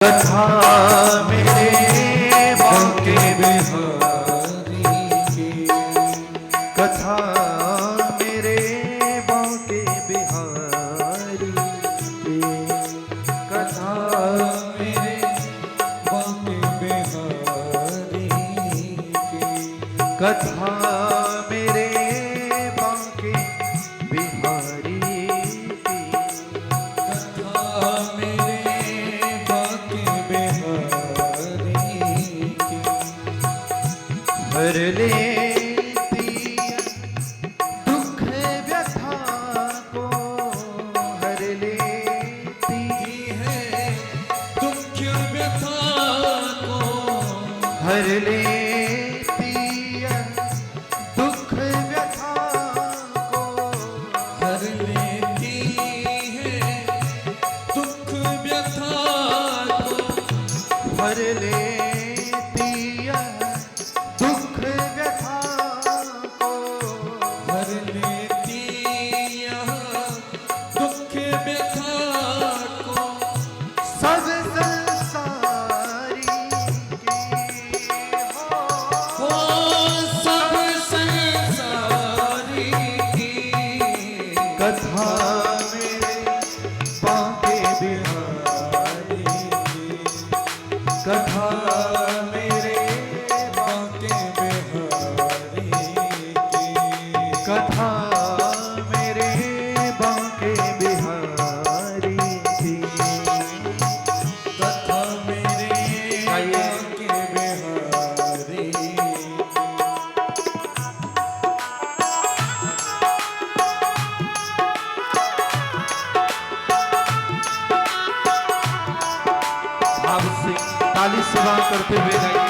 कथा मेरे बांके बिहारी की, कथा मेरे बांके बिहारी की, कथा मेरे बांके बिहारी की, कथा मेरे बांके बिहारी की, कथा मेरे हर लेती दुख व्यथा को, हर लेती है दुख व्यथा को, हर लेती है दुख व्यथा को, हर लेती है दुख व्यथा को, हर लेती है दुख व्यथा को, हर लेती दुख व्यथा को, सब संसारी की हो, सब संसारी की, कथा मेरे बांके बिहारी की, कथा कथा मेरे बांके बिहारी की, कथा मेरे बांके बिहारी। भाव से ताली सेवा करते हुए गाइए।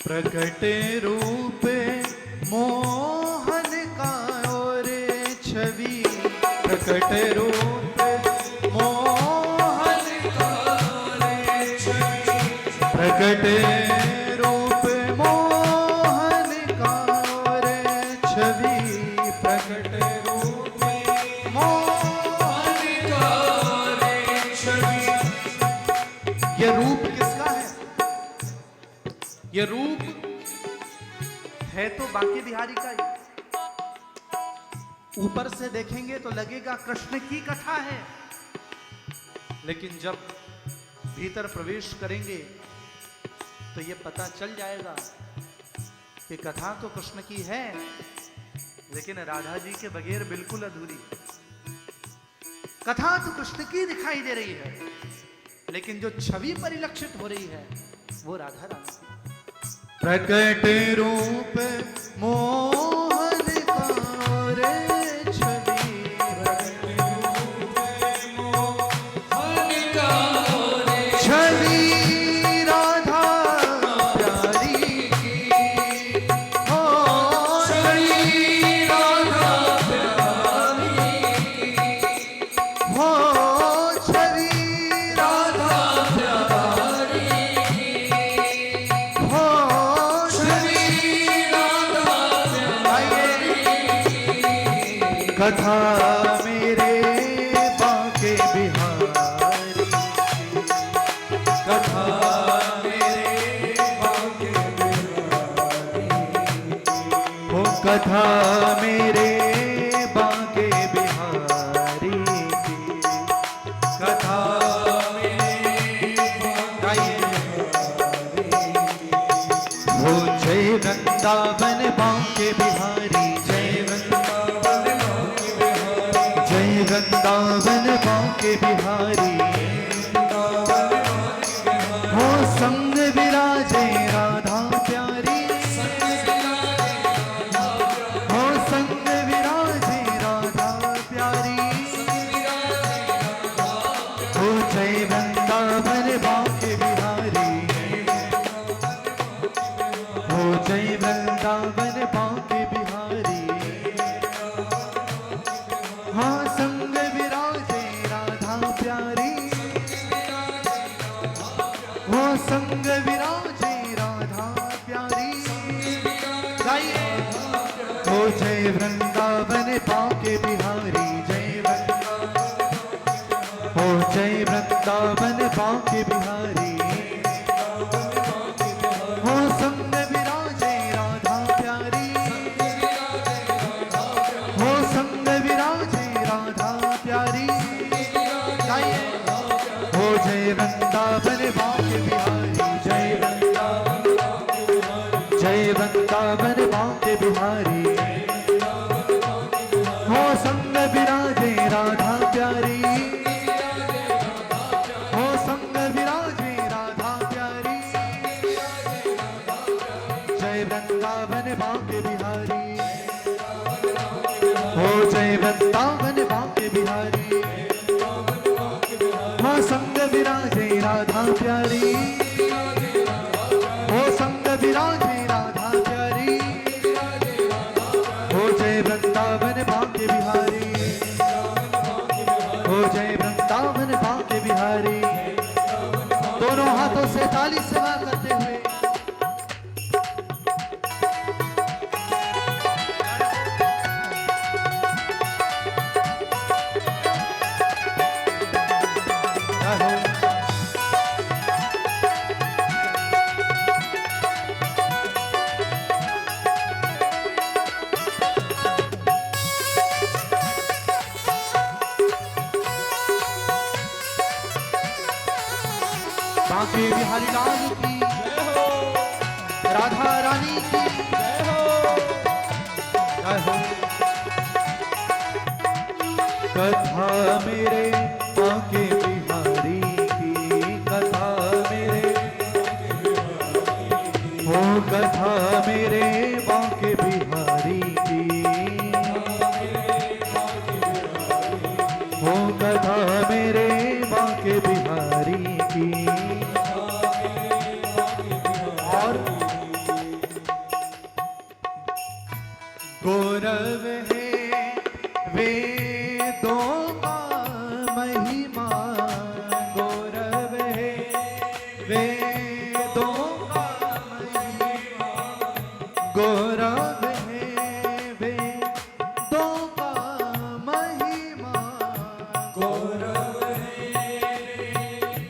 प्रकट रूप मोहन का और छवि, प्रकट रूप मोहन का और छवि, प्रकट रूप मोहन का और छवि, प्रकट रूप मोहन का और छवि। यह रूप किसका है? यह रूप है तो बांके बिहारी का ही। ऊपर से देखेंगे तो लगेगा कृष्ण की कथा है, लेकिन जब भीतर प्रवेश करेंगे तो यह पता चल जाएगा कि कथा तो कृष्ण की है, लेकिन राधा जी के बगैर बिल्कुल अधूरी। कथा तो कृष्ण की दिखाई दे रही है, लेकिन जो छवि परिलक्षित हो रही है वो राधा रानी। प्रकट रूप मोहन का और छवि, प्रकट रूप मोहन का और छवि, राधा प्यारी की हो, छवि राधा प्यारी की हो, छवि राधा प्यारी की हो, कथा मेरे बांके बिहारी की, कथा मेरे बांके बिहारी की, हो कथा मेरे बांके बिहारी की, कथा मेरे बांके बिहारी की, हो जय वृंदावन बांके बिहारी, जय वृंदावन बांके बिहारी, हो संग विराजे राधा प्यारी, हो संग विराजे राधा प्यारी, हो जय वृंदावन बांके बिहारी, हो जय वृंदावन बांके बिहारी, हाँ संग विराजे राधा प्यारी, हो संग विराजे राधा प्यारी। गाइए हो जय वृंदावन बांके बिहारी, जय हो जय वृंदावन बांके बिहारी, हो संग विराजे राधा प्यारी, हो संग विराजे राधा प्यारी। गाइए हो जय वृंदावन बांके बिहारी, जय वृंदावन बांके बिहारी, हो संग विराजे राधा प्यारी, हो संग विराजे राधा प्यारी। जय वृंदावन बांके बिहारी, हो जय वृंदावन बांके बिहारी, हो संग विराजे राधा प्यारी, हो संग विराजे राधा प्यारी। हो जय वृंदावन बांके बिहारी, हो जय वृंदावन बांके बिहारी। दोनों हाथों से ताली सेवा करते हुए बांके बिहारी लाल की, राधा रानी की जय हो। कथा मेरे बांके बिहारी की, कथा मेरे, हो कथा मेरे बांके बिहारी की, हो कथा मेरे बांके बिहारी की। गौरव है वेदों का महिमा, गौरव है वेदों का महिमा, गौरव है वेदों का महिमा, गौरव है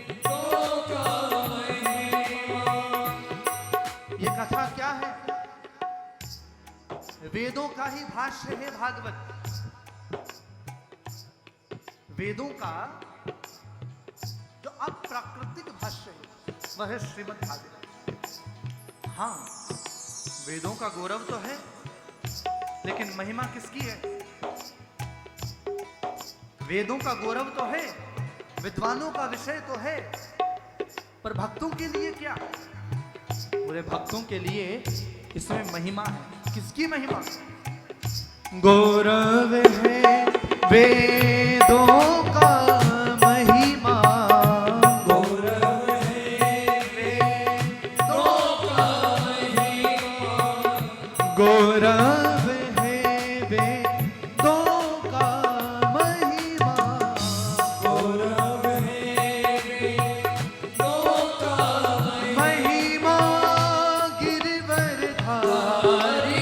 वेदों का महिमा। ये कथा क्या है? वेदों का ही भाष्य है भागवत। वेदों का जो अप्राकृतिक भाष्य है वह है श्रीमद् भागवत। हाँ, वेदों का गौरव तो है, लेकिन महिमा किसकी है? वेदों का गौरव तो है, विद्वानों का विषय तो है, पर भक्तों के लिए क्या? पूरे भक्तों के लिए इसमें महिमा है। किसकी महिमा? गौरव है वेदों का महिमा, गौरव है वेदों का महिमा, गौरव है वेदों का महिमा, गौरव है वेदों का महिमा। गिरिवरधारी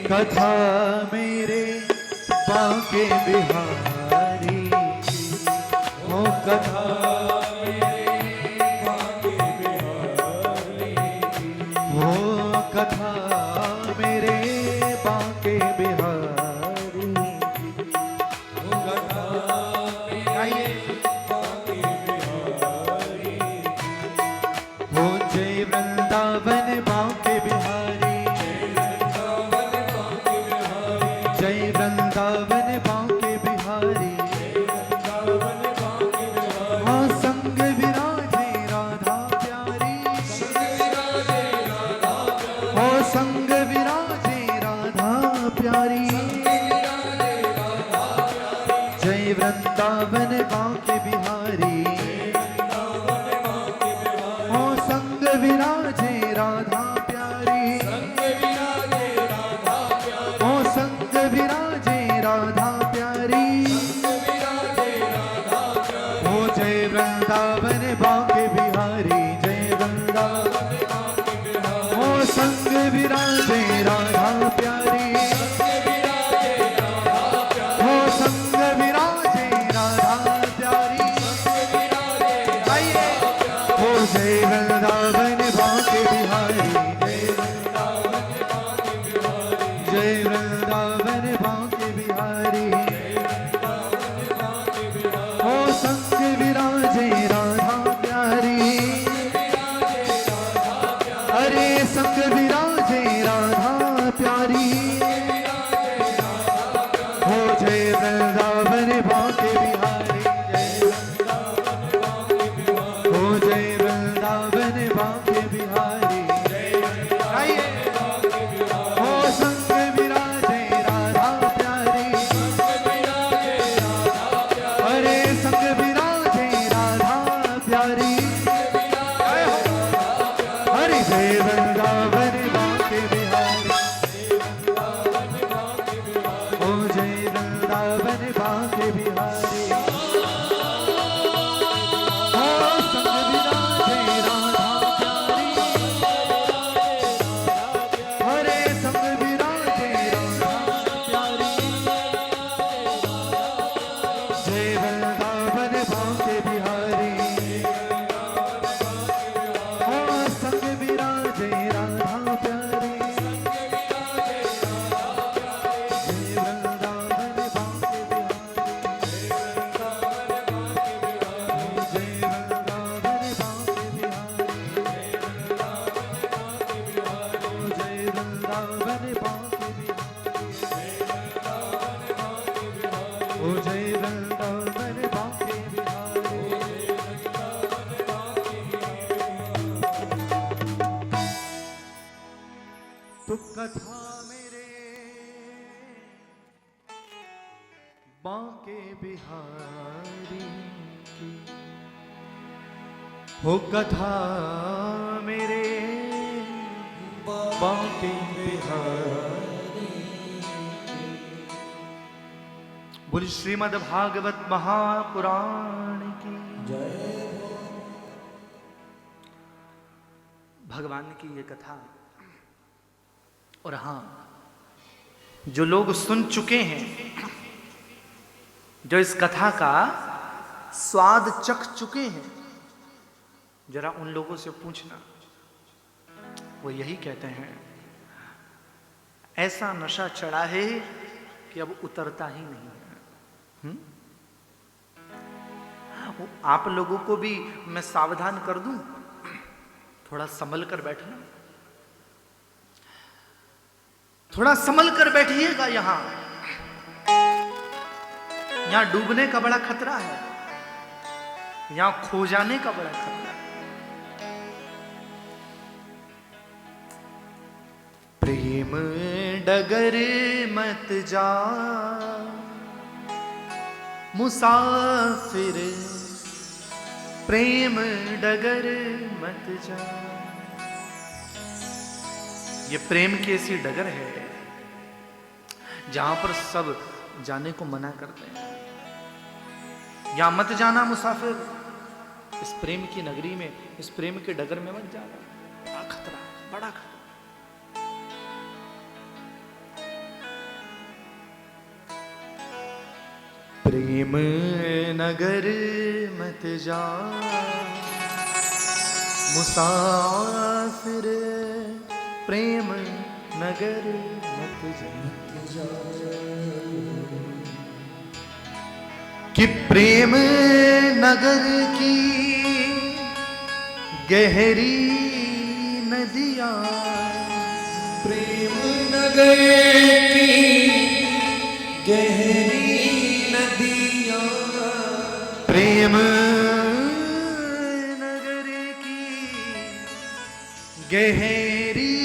कथा मेरे बांके बिहारी, हो कथा मेरे बांके बिहारी, हो कथा मेरे बांके बिहारी, हो कथा मेरे बांके बिहारी। हो जय वृंदावन बांके बिहारी, जय वृंदावन बांके बिहारी, हाँ संग विराजे राधा प्यारी, हो संग विराजे राधा प्यारी, जय वृंदावन बांके बिहारी। ओ संग विराजे राधा प्यारी, ओ संग विराजे राधा प्यारी, ओ जय वृंदावन बांके बिहारी, जय वृंदावन। ओ संग विराजे राधा प्यारी, ओ संग विराजे राधा प्यारी, आइए। ओ जय वृंदावन बांके बिहारी, जय वृंदावन बांके बिहारी। ओ संग विराजे राधा प्यारी, अरे संग विराजे राधा प्यारी, हो जय वृंदावन बांके बिहारी, हो जय वृंदावन बांके बिहारी। आइए। हो संग विराजे राधा प्यारी, अरे संग विराजे राधा प्यारी, हरि जय वृंदावन बांके बिहारी, ओ जय वृंदावन बांके बिहारी। ओ संग विराजे राधा प्यारी, हरे संग विराजे राधा प्यारी, जय वृंदावन बांके बिहारी। ओ संग विराजे राधा प्यारी, जय वृंदावन बांके बिहारी, जय वृंदावन बांके बिहारी, जय वृंदावन बांके बिहारी, ओ जय वृंदावन बांके बिहारी। तो कथा मेरे बांके बिहारी की, हो कथा मेरे बांके बिहारी। बोली श्रीमद् भागवत महापुराण की जय। भगवान की ये कथा, और हाँ, जो लोग सुन चुके हैं, जो इस कथा का स्वाद चख चुके हैं, जरा उन लोगों से पूछना, वो यही कहते हैं, ऐसा नशा चढ़ा है कि अब उतरता ही नहीं है। आप लोगों को भी मैं सावधान कर दूं, थोड़ा संभल कर बैठना, थोड़ा संभल कर बैठिएगा। यहां डूबने का बड़ा खतरा है, यहां खो जाने का बड़ा खतरा है। प्रेम डगर मत जा मुसाफिर, प्रेम डगर मत जा। ये प्रेम की ऐसी डगर है जहां पर सब जाने को मना करते हैं। यहां मत जाना मुसाफिर, इस प्रेम की नगरी में, इस प्रेम के डगर में मत जाना, बड़ा खतरा है, बड़ा खतरा। प्रेम नगर मत जा मुसाफिर, प्रेम नगर मत जा। कि प्रेम नगर की गहरी नदियाँ, प्रेम नगर की गहरी नदियाँ, प्रेम नगर की गहरी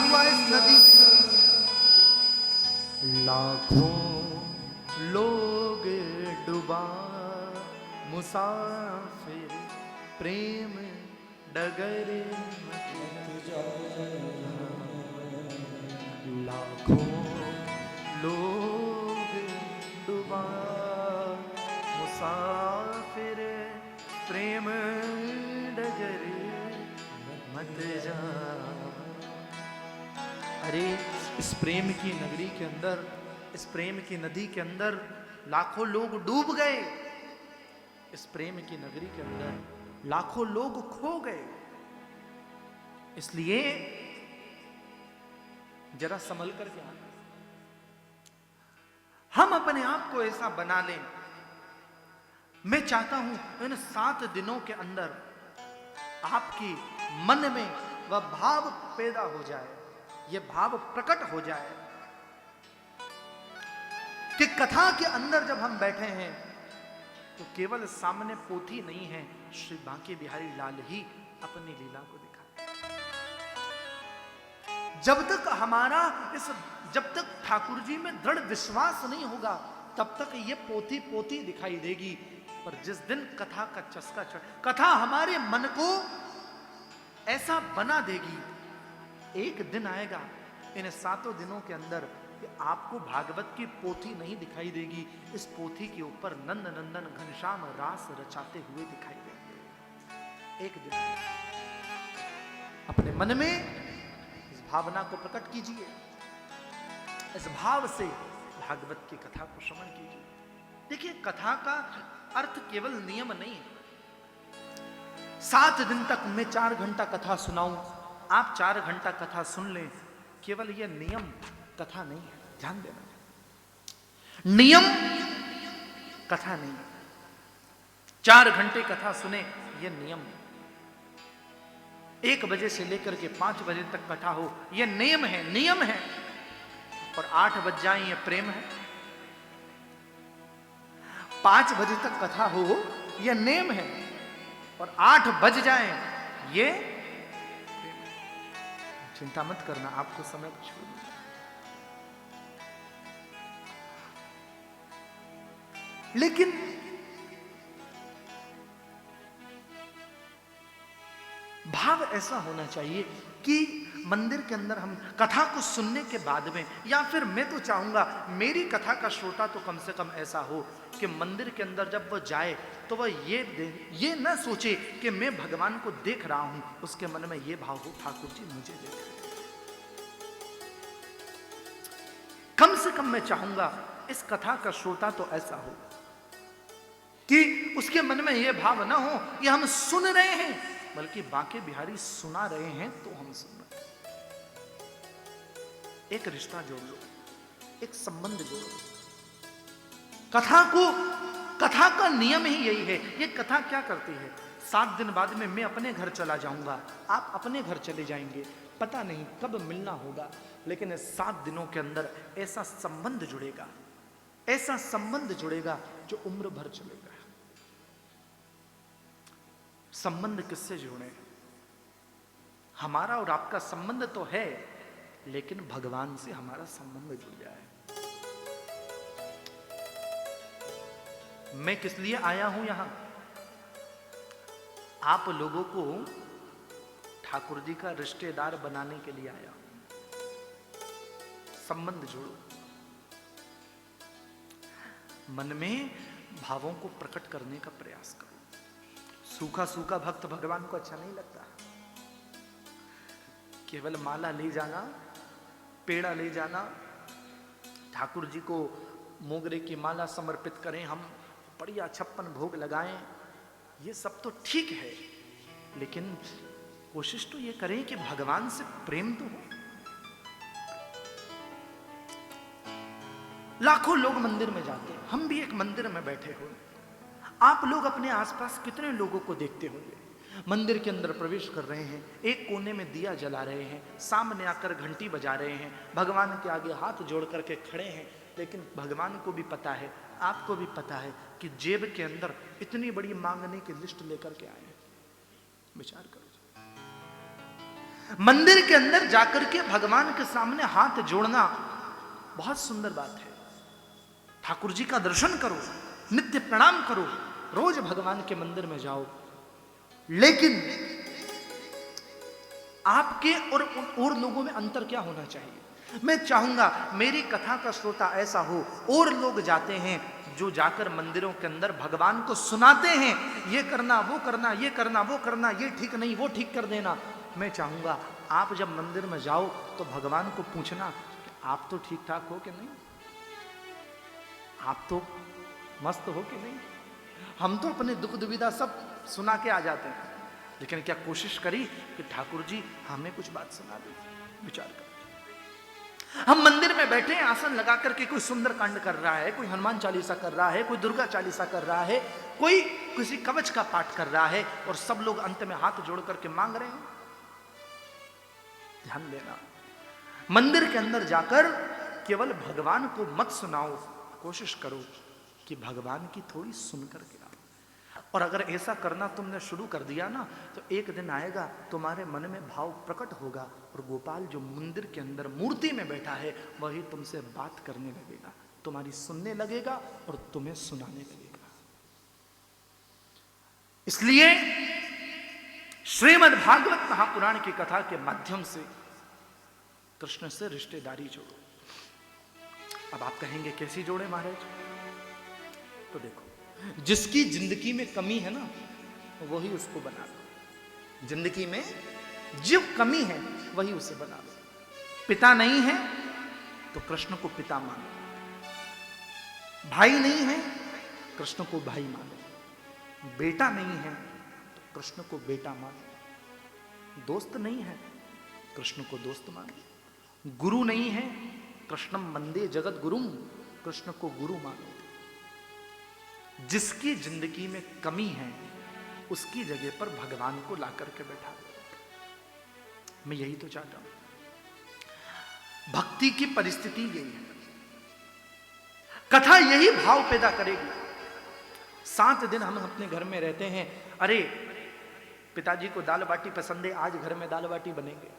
हुआ इस नदी में? लाखों लोग डूबा, मुसाफिर प्रेम डगर मत जा। लाखों लोग डूबा, मुसाफिर प्रेम डगर मत जा। अरे इस प्रेम की नगरी के अंदर, इस प्रेम की नदी के अंदर लाखों लोग डूब गए। इस प्रेम की नगरी के अंदर लाखों लोग खो गए। इसलिए जरा संभल कर के आना। हम अपने आप को ऐसा बना लें। मैं चाहता हूं इन 7 दिनों के अंदर आपकी मन में वह भाव पैदा हो जाए, यह भाव प्रकट हो जाए कि कथा के अंदर जब हम बैठे हैं तो केवल सामने पोथी नहीं है, श्री बांके बिहारी लाल ही अपनी लीला को दिखाते। जब तक ठाकुर जी में दृढ़ विश्वास नहीं होगा तब तक ये पोथी पोथी दिखाई देगी। पर जिस दिन कथा का चस्का चढ़, कथा हमारे मन को ऐसा बना देगी, एक दिन आएगा इन 7 दिनों के अंदर कि आपको भागवत की पोथी नहीं दिखाई देगी, इस पोथी के ऊपर नंद नंदन घनश्याम रास रचाते हुए दिखाई देंगे। एक दिन अपने मन में इस भावना को प्रकट कीजिए, इस भाव से भागवत की कथा को श्रवण कीजिए। देखिए, कथा का अर्थ केवल नियम नहीं है। 7 दिन तक मैं 4 घंटा कथा सुनाऊं, आप 4 घंटा कथा सुन लें, केवल यह नियम कथा नहीं है। ध्यान देना, नियम कथा नहीं है। 4 घंटे कथा सुने, यह नियम। 1 बजे से लेकर के 5 बजे तक कथा हो, यह नियम है, नियम है। और 8 बज जाए, यह प्रेम है। 5 बजे तक कथा हो, यह नियम है। और 8 बज जाए, ये चिंता मत करना, आपको समय छोड़। लेकिन भाव ऐसा होना चाहिए कि मंदिर के अंदर हम कथा को सुनने के बाद में, या फिर मैं तो चाहूंगा मेरी कथा का श्रोता तो कम से कम ऐसा हो कि मंदिर के अंदर जब वो जाए तो वह ये न सोचे कि मैं भगवान को देख रहा हूं, उसके मन में ये भाव हो, ठाकुर जी मुझे देख रहे हैं। कम से कम मैं चाहूंगा इस कथा का श्रोता तो ऐसा हो कि उसके मन में यह भाव ना हो कि हम सुन रहे हैं, बल्कि बांके बिहारी सुना रहे हैं तो हम सुन रहे हैं। एक रिश्ता जोड़ लो, एक संबंध जोड़ लो। कथा का नियम ही यही है। ये कथा क्या करती है? 7 दिन बाद में मैं अपने घर चला जाऊंगा, आप अपने घर चले जाएंगे, पता नहीं कब मिलना होगा, लेकिन 7 दिनों के अंदर ऐसा संबंध जुड़ेगा, ऐसा संबंध जुड़ेगा जो उम्र भर चलेगा। संबंध किससे जुड़े? हमारा और आपका संबंध तो है, लेकिन भगवान से हमारा संबंध जुड़ जाए। मैं किस लिए आया हूं यहां? आप लोगों को ठाकुर जी का रिश्तेदार बनाने के लिए आया हूं। संबंध जोड़ो, मन में भावों को प्रकट करने का प्रयास करो। सूखा सूखा भक्त भगवान को अच्छा नहीं लगता। केवल माला ले जाना, पेड़ा ले जाना, ठाकुर जी को मोगरे की माला समर्पित करें, हम बढ़िया 56 भोग लगाएं, ये सब तो ठीक है, लेकिन कोशिश तो ये करें कि भगवान से प्रेम तो हो। लाखों लोग मंदिर में जाते हैं, हम भी एक मंदिर में बैठे हो। आप लोग अपने आसपास कितने लोगों को देखते होंगे? मंदिर के अंदर प्रवेश कर रहे हैं, एक कोने में दिया जला रहे हैं, सामने आकर घंटी बजा रहे हैं, भगवान के आगे हाथ जोड़ करके खड़े हैं, लेकिन भगवान को भी पता है, आपको भी पता है कि जेब के अंदर इतनी बड़ी मांगने की लिस्ट लेकर के आए हैं। विचार करो, मंदिर के अंदर जाकर के भगवान के सामने हाथ जोड़ना बहुत सुंदर बात है। ठाकुर जी का दर्शन करो, नित्य प्रणाम करो, रोज भगवान के मंदिर में जाओ, लेकिन आपके और लोगों में अंतर क्या होना चाहिए? मैं चाहूंगा मेरी कथा का श्रोता ऐसा हो, और लोग जाते हैं जो जाकर मंदिरों के अंदर भगवान को सुनाते हैं, ये करना वो करना, ये करना वो करना, ये ठीक नहीं वो ठीक कर देना। मैं चाहूंगा आप जब मंदिर में जाओ तो भगवान को पूछना कि आप तो ठीक ठाक हो कि नहीं, आप तो मस्त हो कि नहीं। हम तो अपने दुख दुविधा सब सुना के आ जाते हैं, लेकिन क्या कोशिश करी कि ठाकुर जी हमें कुछ बात सुना दे। विचार कर, हम मंदिर में बैठे हैं आसन लगा करके, कोई सुंदर कांड कर रहा है, कोई हनुमान चालीसा कर रहा है, कोई दुर्गा चालीसा कर रहा है, कोई किसी कवच का पाठ कर रहा है, और सब लोग अंत में हाथ जोड़ करके मांग रहे हैं। ध्यान देना, मंदिर के अंदर जाकर केवल भगवान को मत सुनाओ, कोशिश करो कि भगवान की थोड़ी सुन करके आओ। और अगर ऐसा करना तुमने शुरू कर दिया ना, तो एक दिन आएगा तुम्हारे मन में भाव प्रकट होगा, और गोपाल जो मंदिर के अंदर मूर्ति में बैठा है वही तुमसे बात करने लगेगा, तुम्हारी सुनने लगेगा और तुम्हें सुनाने लगेगा। इसलिए श्रीमद् भागवत महापुराण की कथा के माध्यम से कृष्ण से रिश्तेदारी जोड़ो। अब आप कहेंगे कैसी जोड़े महाराज? तो देखो, जिसकी जिंदगी में कमी है ना, वही उसको बना लो। जिंदगी में जो कमी है वही उसे बना लो। पिता नहीं है तो कृष्ण को पिता मानो, भाई नहीं है कृष्ण को भाई मानो, बेटा नहीं है तो कृष्ण को बेटा मानो, दोस्त नहीं है कृष्ण को दोस्त मानो, गुरु नहीं है कृष्णम वंदे जगत गुरुम, कृष्ण को गुरु मानो। जिसकी जिंदगी में कमी है उसकी जगह पर भगवान को ला करके बैठा दो। मैं यही तो चाहता हूं। भक्ति की परिस्थिति यही है, कथा यही भाव पैदा करेगी। 7 दिन हम अपने घर में रहते हैं, अरे पिताजी को दाल बाटी पसंद है, आज घर में दाल बाटी बनेगी।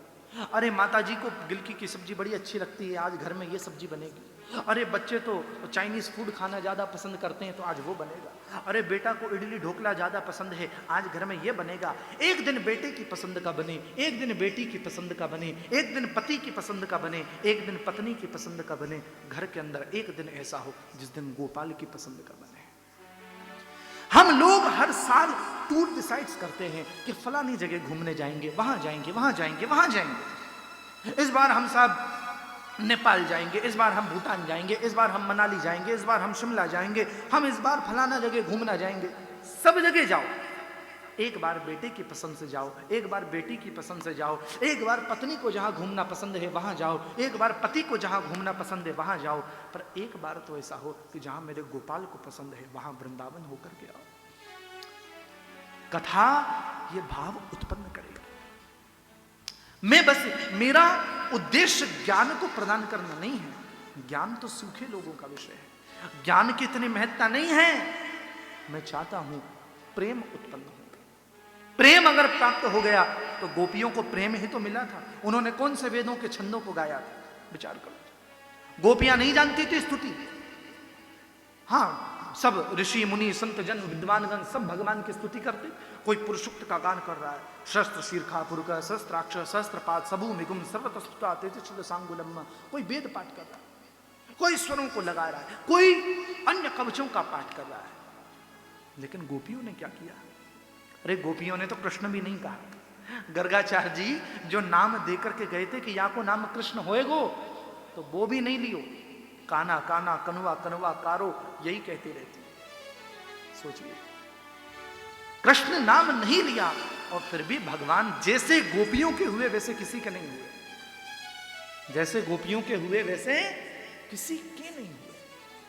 अरे माताजी को गिलकी की सब्जी बड़ी अच्छी लगती है, आज घर में ये सब्जी बनेगी। अरे बच्चे तो चाइनीज फूड खाना ज्यादा पसंद करते हैं, तो आज वो बनेगा। अरे बेटा को इडली ढोकला ज्यादा पसंद है, आज घर में ये बनेगा। एक दिन बेटे की पसंद का बने, एक दिन बेटी की पसंद का बने, एक दिन पति की पसंद का बने, एक दिन पत्नी की पसंद का बने। घर के अंदर एक दिन ऐसा हो जिस दिन गोपाल की पसंद का बने। हम लोग हर साल टूर डिसाइड्स करते हैं कि फलानी जगह घूमने जाएंगे, वहां जाएंगे, वहां जाएंगे, वहां जाएंगे। इस बार हम सब नेपाल जाएंगे, इस बार हम भूटान जाएंगे, इस बार हम मनाली जाएंगे, इस बार हम शिमला जाएंगे, हम इस बार फलाना जगह घूमना जाएंगे। सब जगह जाओ, एक बार बेटे की पसंद से जाओ, एक बार बेटी की पसंद से जाओ, एक बार पत्नी को जहां घूमना पसंद है वहां जाओ, एक बार पति को जहां घूमना पसंद है वहां जाओ। पर एक बार तो ऐसा हो कि जहां मेरे गोपाल को पसंद है वहां वृंदावन होकर के आओ। कथा ये भाव उत्पन्न करेगी। मैं बस, मेरा उद्देश्य ज्ञान को प्रदान करना नहीं है, ज्ञान तो सूखे लोगों का विषय है, ज्ञान की इतनी महत्ता नहीं है। मैं चाहता हूं प्रेम उत्पन्न हो। प्रेम अगर प्राप्त हो गया तो गोपियों को प्रेम ही तो मिला था। उन्होंने कौन से वेदों के छंदों को गाया था? विचार करो। गोपियां नहीं जानती थी स्तुति, हाँ सब ऋषि मुनि संत जन विद्वानगण सब भगवान की स्तुति करते। कोई पुरुषुक्त का गान कर रहा है, शस्त्र शीर्षा पुरुष सहस्त्राक्ष सहस्त्रपाद सबू मिगुम सर्वतस्तुता तेजस्व सांगुलम। कोई वेद पाठ कर रहा है, कोई स्वरों को लगा रहा है, कोई अन्य कवचों का पाठ कर रहा है। लेकिन गोपियों ने क्या किया? अरे गोपियों ने तो कृष्ण भी नहीं कहा। गर्गाचार्य जी जो नाम देकर के गए थे कि या को नाम कृष्ण होएगो, तो वो भी नहीं लियो। काना काना कनुआ कनुआ कारो यही कहती रहती। सोचिए, कृष्ण नाम नहीं लिया और फिर भी भगवान जैसे गोपियों के हुए वैसे किसी के नहीं हुए, जैसे गोपियों के हुए वैसे किसी के नहीं हुए।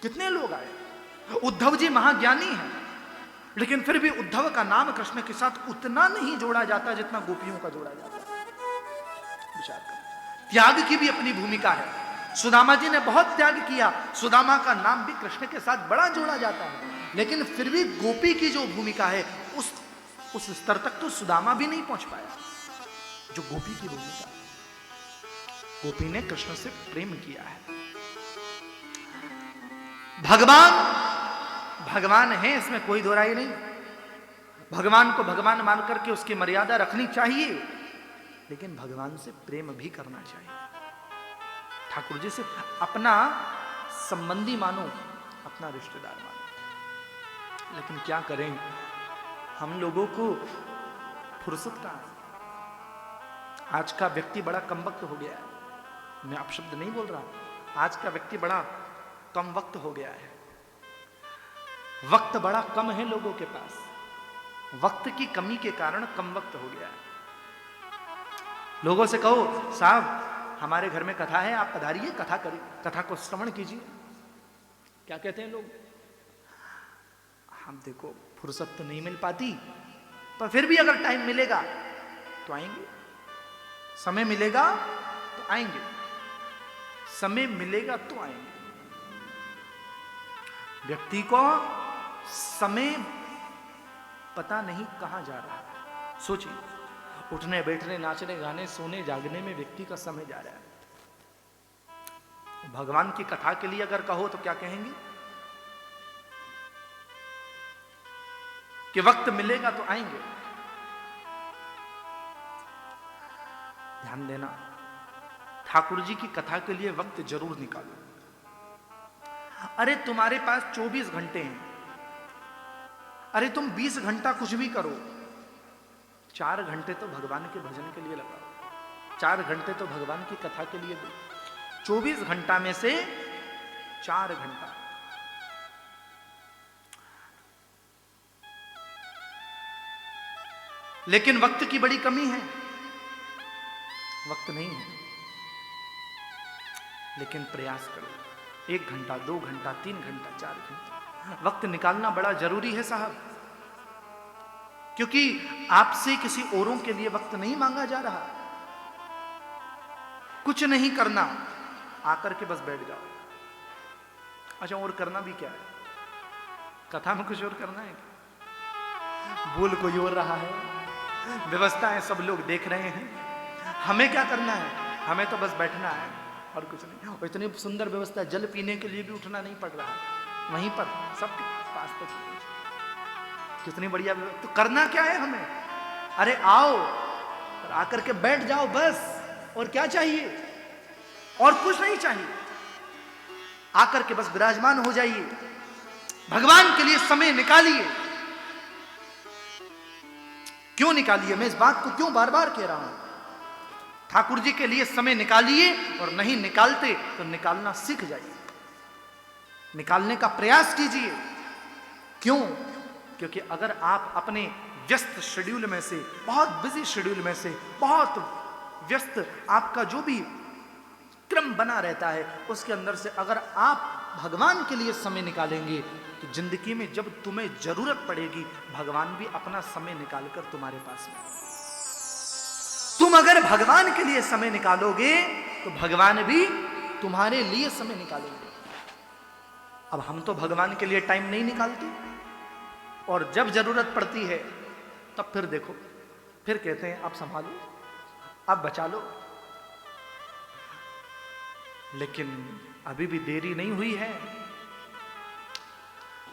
कितने लोग आए, उद्धव जी महाज्ञानी हैं, लेकिन फिर भी उद्धव का नाम कृष्ण के साथ उतना नहीं जोड़ा जाता जितना गोपियों का जोड़ा जाता है। विचार करो, त्याग की भी अपनी भूमिका है। सुदामा जी ने बहुत त्याग किया, सुदामा का नाम भी कृष्ण के साथ बड़ा जोड़ा जाता है, लेकिन फिर भी गोपी की जो भूमिका है उस स्तर तक तो सुदामा भी नहीं पहुंच पाया। जो गोपी की भूमिका है। गोपी ने कृष्ण से प्रेम किया है। भगवान भगवान है, इसमें कोई दो राय नहीं। भगवान को भगवान मान करके उसकी मर्यादा रखनी चाहिए, लेकिन भगवान से प्रेम भी करना चाहिए। ठाकुर जी से अपना संबंधी मानो, अपना रिश्तेदार मानो, लेकिन क्या करें, हम लोगों को फुर्सत कहां है। आज का व्यक्ति बड़ा कम वक्त हो गया है। मैं अपशब्द नहीं बोल रहा, आज का व्यक्ति बड़ा कम वक्त हो गया है। वक्त बड़ा कम है लोगों के पास। वक्त की कमी के कारण कम वक्त हो गया है। लोगों से कहो साहब हमारे घर में कथा है, आप पधारिए, कथा करिए, कथा को श्रवण कीजिए। क्या कहते हैं लोग, हम देखो फुर्सत तो नहीं मिल पाती, पर फिर भी अगर टाइम मिलेगा तो आएंगे, समय मिलेगा तो आएंगे, समय मिलेगा तो आएंगे। व्यक्ति को समय पता नहीं कहां जा रहा है। सोचिए, उठने बैठने नाचने गाने सोने जागने में व्यक्ति का समय जा रहा है। भगवान की कथा के लिए अगर कहो तो क्या कहेंगे कि वक्त मिलेगा तो आएंगे। ध्यान देना, ठाकुर जी की कथा के लिए वक्त जरूर निकालो। अरे तुम्हारे पास 24 घंटे हैं, अरे तुम 20 घंटा कुछ भी करो, 4 घंटे तो भगवान के भजन के लिए लगाओ, 4 घंटे तो भगवान की कथा के लिए दो। 24 घंटा में से 4 घंटा लेकिन वक्त की बड़ी कमी है, वक्त नहीं है, लेकिन प्रयास करो। 1 घंटा 2 घंटा 3 घंटा 4 घंटा वक्त निकालना बड़ा जरूरी है साहब, क्योंकि आपसे किसी औरों के लिए वक्त नहीं मांगा जा रहा। कुछ नहीं करना, आकर के बस बैठ जाओ। अच्छा, और करना भी क्या है, कथा में कुछ और करना है क्या? बोल कोई और रहा है, व्यवस्थाएं सब लोग देख रहे हैं, हमें क्या करना है? हमें तो बस बैठना है और कुछ नहीं। और इतनी सुंदर व्यवस्था, जल पीने के लिए भी उठना नहीं पड़ रहा, वहीं पर सबके पास तक, कितनी बढ़िया व्यवस्था। तो करना क्या है हमें? अरे आओ और आकर के बैठ जाओ बस, और क्या चाहिए? और कुछ नहीं चाहिए, आकर के बस विराजमान हो जाइए। भगवान के लिए समय निकालिए। क्यों निकालिए? मैं इस बात को क्यों बार बार कह रहा हूं? ठाकुर जी के लिए समय निकालिए, और नहीं निकालते तो निकालना सीख जाइए, निकालने का प्रयास कीजिए। क्यों? क्योंकि अगर आप अपने व्यस्त शेड्यूल में से, बहुत बिजी शेड्यूल में से, बहुत व्यस्त आपका जो भी क्रम बना रहता है, उसके अंदर से अगर आप भगवान के लिए समय निकालेंगे, तो जिंदगी में जब तुम्हें जरूरत पड़ेगी, भगवान भी अपना समय निकालकर तुम्हारे पास में। तुम अगर भगवान के लिए समय निकालोगे तो भगवान भी तुम्हारे लिए समय निकालेंगे। अब हम तो भगवान के लिए टाइम नहीं निकालते, और जब जरूरत पड़ती है तब फिर देखो, फिर कहते हैं आप संभालो, आप बचा लो। लेकिन अभी भी देरी नहीं हुई है।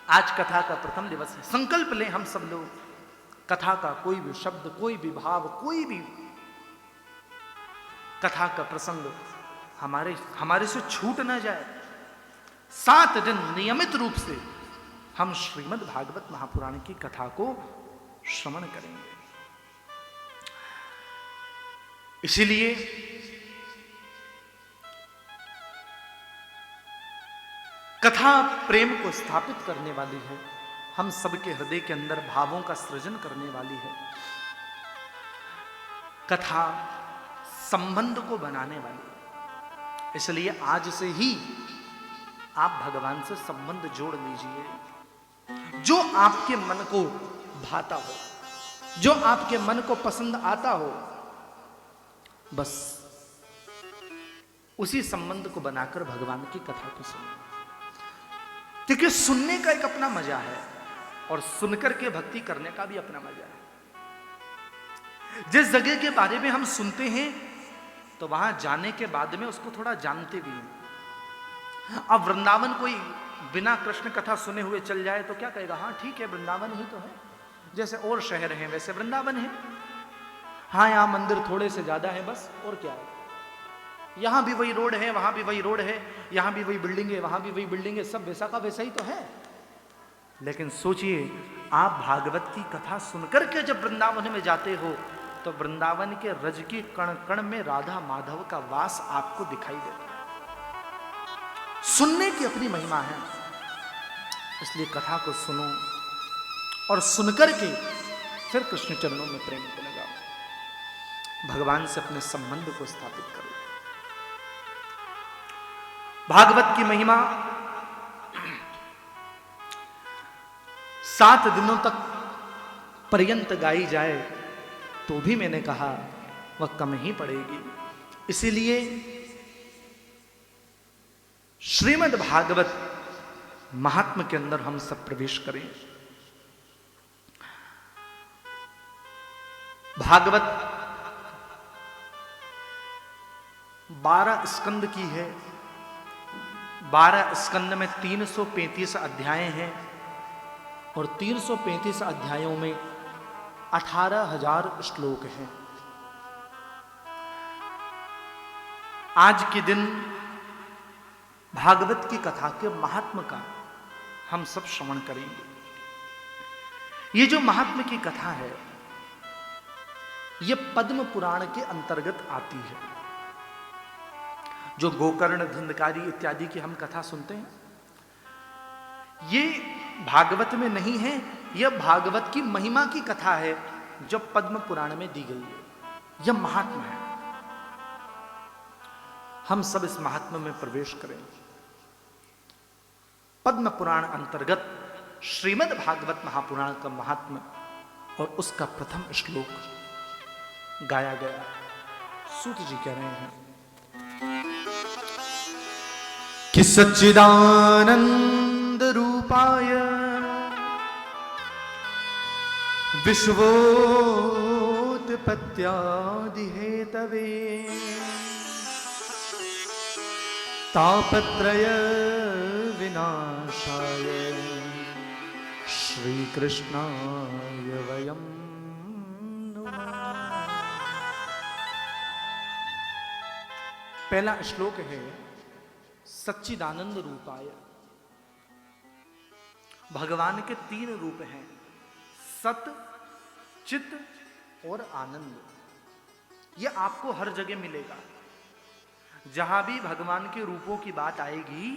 आज कथा का प्रथम दिवस है। संकल्प लें हम सब लोग, कथा का कोई भी शब्द, कोई भी भाव, कोई भी कथा का प्रसंग हमारे से छूट ना जाए। 7 दिन नियमित रूप से हम श्रीमद् भागवत महापुराण की कथा को श्रवण करेंगे। इसीलिए कथा प्रेम को स्थापित करने वाली है, हम सबके हृदय के अंदर भावों का सृजन करने वाली है। कथा संबंध को बनाने वाली है। इसलिए आज से ही आप भगवान से संबंध जोड़ लीजिए। जो आपके मन को भाता हो, जो आपके मन को पसंद आता हो, बस उसी संबंध को बनाकर भगवान की कथा को सुनो। क्योंकि सुनने का एक अपना मजा है, और सुनकर के भक्ति करने का भी अपना मजा है। जिस जगह के बारे में हम सुनते हैं तो वहां जाने के बाद में उसको थोड़ा जानते भी हैं। अब वृंदावन कोई बिना कृष्ण कथा सुने हुए चल जाए तो क्या कहेगा, हाँ ठीक है वृंदावन ही तो है, जैसे और शहर हैं वैसे वृंदावन है। हाँ यहाँ मंदिर थोड़े से ज्यादा है बस, और क्या है, यहां भी वही रोड है, वहां भी वही रोड है, यहां भी वही बिल्डिंग है, वहां भी वही बिल्डिंग है, सब वैसा का वैसा ही तो है। लेकिन सोचिए, आप भागवत की कथा सुनकर के जब वृंदावन में जाते हो तो वृंदावन के रज की कण कण में राधा माधव का वास आपको दिखाई देता है। सुनने की अपनी महिमा है, इसलिए कथा को सुनो और सुनकर के फिर कृष्ण चरणों में प्रेम को लगाओ, भगवान से अपने संबंध को स्थापित करो। भागवत की महिमा 7 दिनों तक पर्यंत गाई जाए तो भी मैंने कहा वह कम ही पड़ेगी। इसीलिए श्रीमद् भागवत महात्म के अंदर हम सब प्रवेश करें। भागवत 12 स्कंद की है, 12 स्कंद में 335 अध्याय हैं और 335 अध्यायों में 18,000 श्लोक हैं। आज के दिन भागवत की कथा के महात्म का हम सब श्रवण करेंगे। ये जो महात्म की कथा है यह पद्म पुराण के अंतर्गत आती है। जो गोकर्ण, धुंधकारी इत्यादि की हम कथा सुनते हैं, ये भागवत में नहीं है, यह भागवत की महिमा की कथा है जो पद्म पुराण में दी गई है। यह महात्मा है, हम सब इस महात्मा में प्रवेश करें। पद्म पुराण अंतर्गत श्रीमद् भागवत महापुराण का महात्मा और उसका प्रथम श्लोक गाया गया। सूत जी कह रहे हैं कि सच्चिदानंद रूपाय विश्वोत्पत्त्यादि हेतवे तापत्रय विनाशाय श्री कृष्णाय वयं नुमः। पहला श्लोक है सच्चिदानंद रूपाय। भगवान के 3 रूप हैं, सत, चित और आनंद। यह आपको हर जगह मिलेगा। जहां भी भगवान के रूपों की बात आएगी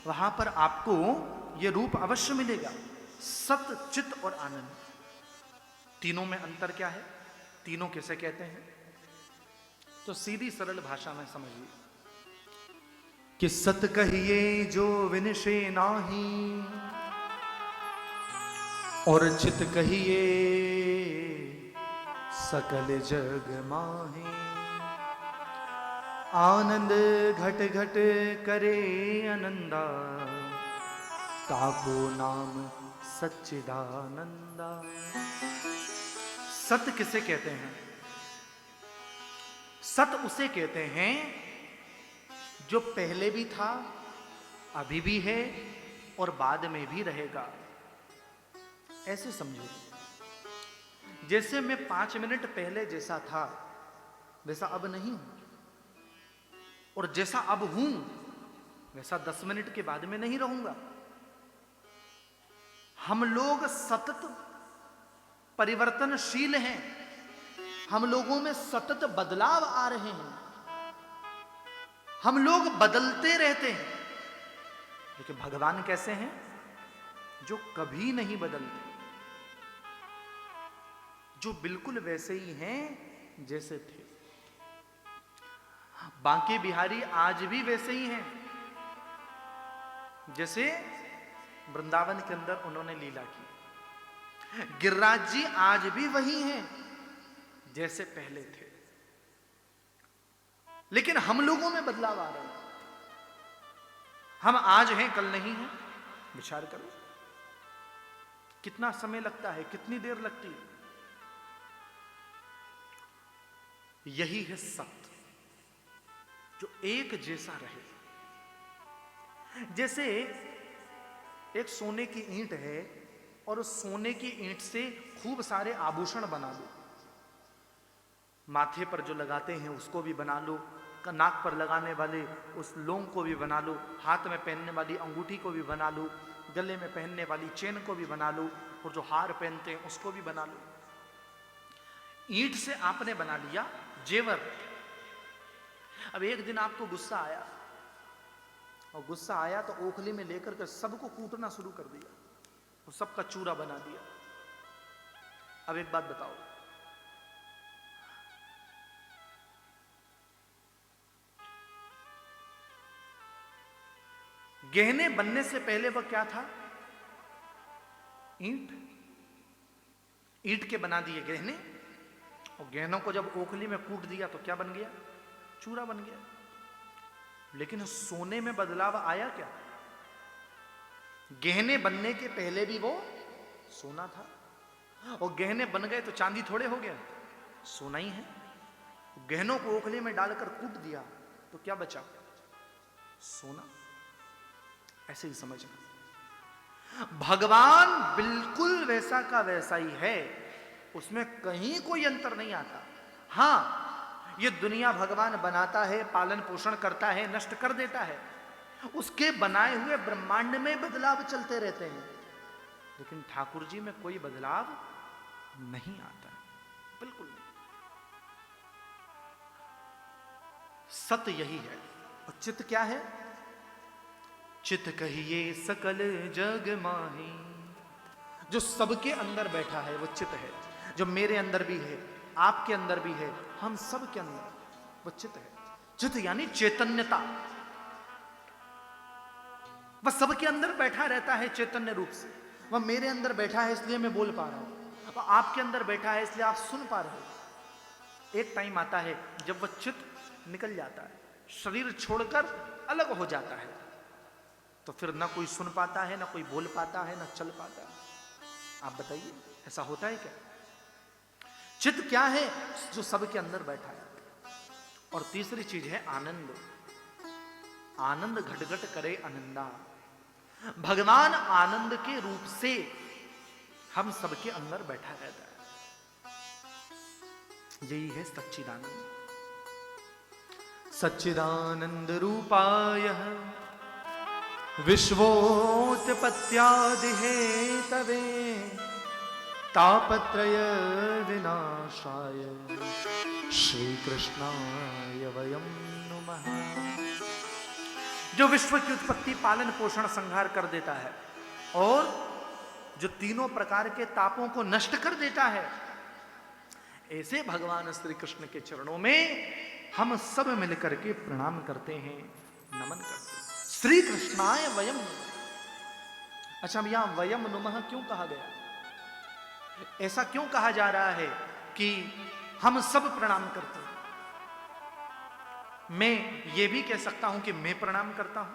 वहां पर आपको यह रूप अवश्य मिलेगा, सत, चित और आनंद। तीनों में अंतर क्या है, तीनों कैसे कहते हैं, तो सीधी सरल भाषा में समझिए कि सत कहिए जो विनशे नाही और चित कहिए सकल जग माही। आनंद घट घट करे आनंदा ताको नाम सच्चिदानंदा। सत किसे कहते हैं, सत उसे कहते हैं जो पहले भी था, अभी भी है और बाद में भी रहेगा। ऐसे समझो, जैसे मैं 5 मिनट पहले जैसा था वैसा अब नहीं हूं, और जैसा अब हूं वैसा 10 मिनट के बाद में नहीं रहूंगा। हम लोग सतत परिवर्तनशील हैं, हम लोगों में सतत बदलाव आ रहे हैं, हम लोग बदलते रहते हैं। लेकिन भगवान कैसे हैं, जो कभी नहीं बदलते, जो बिल्कुल वैसे ही हैं जैसे थे। बांके बिहारी आज भी वैसे ही हैं जैसे वृंदावन के अंदर उन्होंने लीला की। गिरिराज जी आज भी वही हैं जैसे पहले थे। लेकिन हम लोगों में बदलाव आ रहा है। हम आज हैं कल नहीं हैं। विचार करो कितना समय लगता है, कितनी देर लगती है। यही है सत्य, जो एक जैसा रहे। जैसे एक सोने की ईंट है और उस सोने की ईंट से खूब सारे आभूषण बना लो, माथे पर जो लगाते हैं उसको भी बना लो, नाक पर लगाने वाले उस लौंग को भी बना लो, हाथ में पहनने वाली अंगूठी को भी बना लो, गले में पहनने वाली चेन को भी बना लो, और जो हार पहनते हैं उसको भी बना लो। ईंट से आपने बना लिया जेवर। अब एक दिन आपको गुस्सा आया, और गुस्सा आया तो ओखली में लेकर के सबको कूटना शुरू कर दिया और सबका चूरा बना दिया। अब एक बात बताओ, गहने बनने से पहले वह क्या था? ईंट। ईंट के बना दिए गहने, और गहनों को जब ओखली में कूट दिया तो क्या बन गया? चूरा बन गया। लेकिन सोने में बदलाव आया क्या? गहने बनने के पहले भी वो सोना था, और गहने बन गए तो चांदी थोड़े हो गया, सोना ही है। गहनों को ओखली में डालकर कूट दिया तो क्या बचा? सोना। ऐसे ही समझना, भगवान बिल्कुल वैसा का वैसा ही है, उसमें कहीं कोई अंतर नहीं आता। हां, ये दुनिया भगवान बनाता है, पालन पोषण करता है, नष्ट कर देता है, उसके बनाए हुए ब्रह्मांड में बदलाव चलते रहते हैं, लेकिन ठाकुर जी में कोई बदलाव नहीं आता, बिल्कुल नहीं। सत्य यही है। और चित्त क्या है? चित्त कहिए सकल जग माही, जो सबके अंदर बैठा है वो चित्त है, जो मेरे अंदर भी है, आपके अंदर भी है, हम सब के अंदर वो चित्त है। चित्त यानी चैतन्यता, वह सबके अंदर बैठा रहता है चैतन्य रूप से। वह मेरे अंदर बैठा है इसलिए मैं बोल पा रहा हूं, वह आपके अंदर बैठा है इसलिए आप सुन पा रहे हो। एक टाइम आता है जब वह चित्त निकल जाता है, शरीर छोड़कर अलग हो जाता है, तो फिर ना कोई सुन पाता है, ना कोई बोल पाता है, ना चल पाता है। आप बताइए, ऐसा होता है क्या? चित्त क्या है? जो सबके अंदर बैठा है। और तीसरी चीज है आनंद। आनंद घट घट करे आनंदा। भगवान आनंद के रूप से हम सबके अंदर बैठा रहता है। यही है सच्चिदानंद। सच्चिदानंद रूपाय विश्वोत्पत्त्यादि हेतवे तापत्रय विनाशाय श्री कृष्णाय वयं नुमः। जो विश्व की उत्पत्ति, पालन पोषण, संहार कर देता है, और जो तीनों प्रकार के तापों को नष्ट कर देता है, ऐसे भगवान श्री कृष्ण के चरणों में हम सब मिलकर के प्रणाम करते हैं, नमन करते हैं। श्री कृष्णाय वयम नुमः। अच्छा, अब यहां वयम नुमः क्यों कहा गया? ऐसा क्यों कहा जा रहा है कि हम सब प्रणाम करते हैं? मैं ये भी कह सकता हूं कि मैं प्रणाम करता हूं,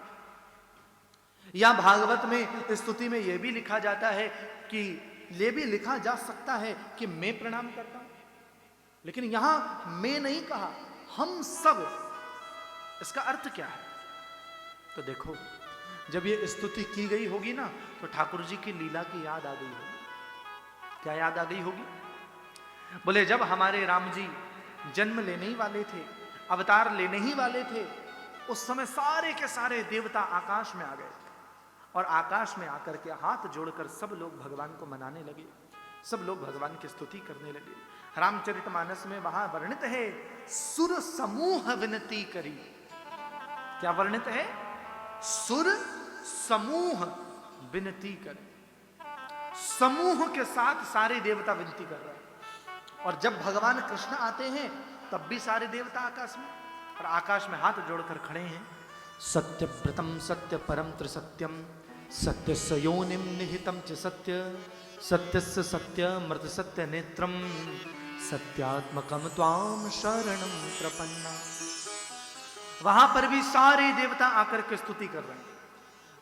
या भागवत में स्तुति में यह भी लिखा जाता है कि ये भी लिखा जा सकता है कि मैं प्रणाम करता हूं, लेकिन यहां मैं नहीं कहा, हम सब। इसका अर्थ क्या है? तो देखो, जब ये स्तुति की गई होगी ना, तो ठाकुर जी की लीला की याद आ गई होगी। क्या याद आ गई होगी? बोले, जब हमारे राम जी जन्म लेने ही वाले थे, अवतार लेने ही वाले थे, उस समय सारे के सारे देवता आकाश में आ गए, और आकाश में आकर के हाथ जोड़कर सब लोग भगवान को मनाने लगे, सब लोग भगवान की स्तुति करने लगे। रामचरितमानस में वहां वर्णित है, सुर समूह विनती करी। क्या वर्णित है? सुर समूह विनती करे। समूह के साथ सारे देवता विनती कर रहे हैं, और जब भगवान कृष्ण आते हैं तब भी सारे देवता आकाश में, और आकाश में हाथ जोड़कर खड़े हैं। सत्यव्रतम सत्य परम त्रिसत्यम सत्य सयोनिम निहितम च सत्य सत्यस्य सत्य मृत सत्य नेत्रम सत्यात्मकम त्वाम शरणम प्रपन्ना। वहां पर भी सारे देवता आकर के स्तुति कर रहे हैं।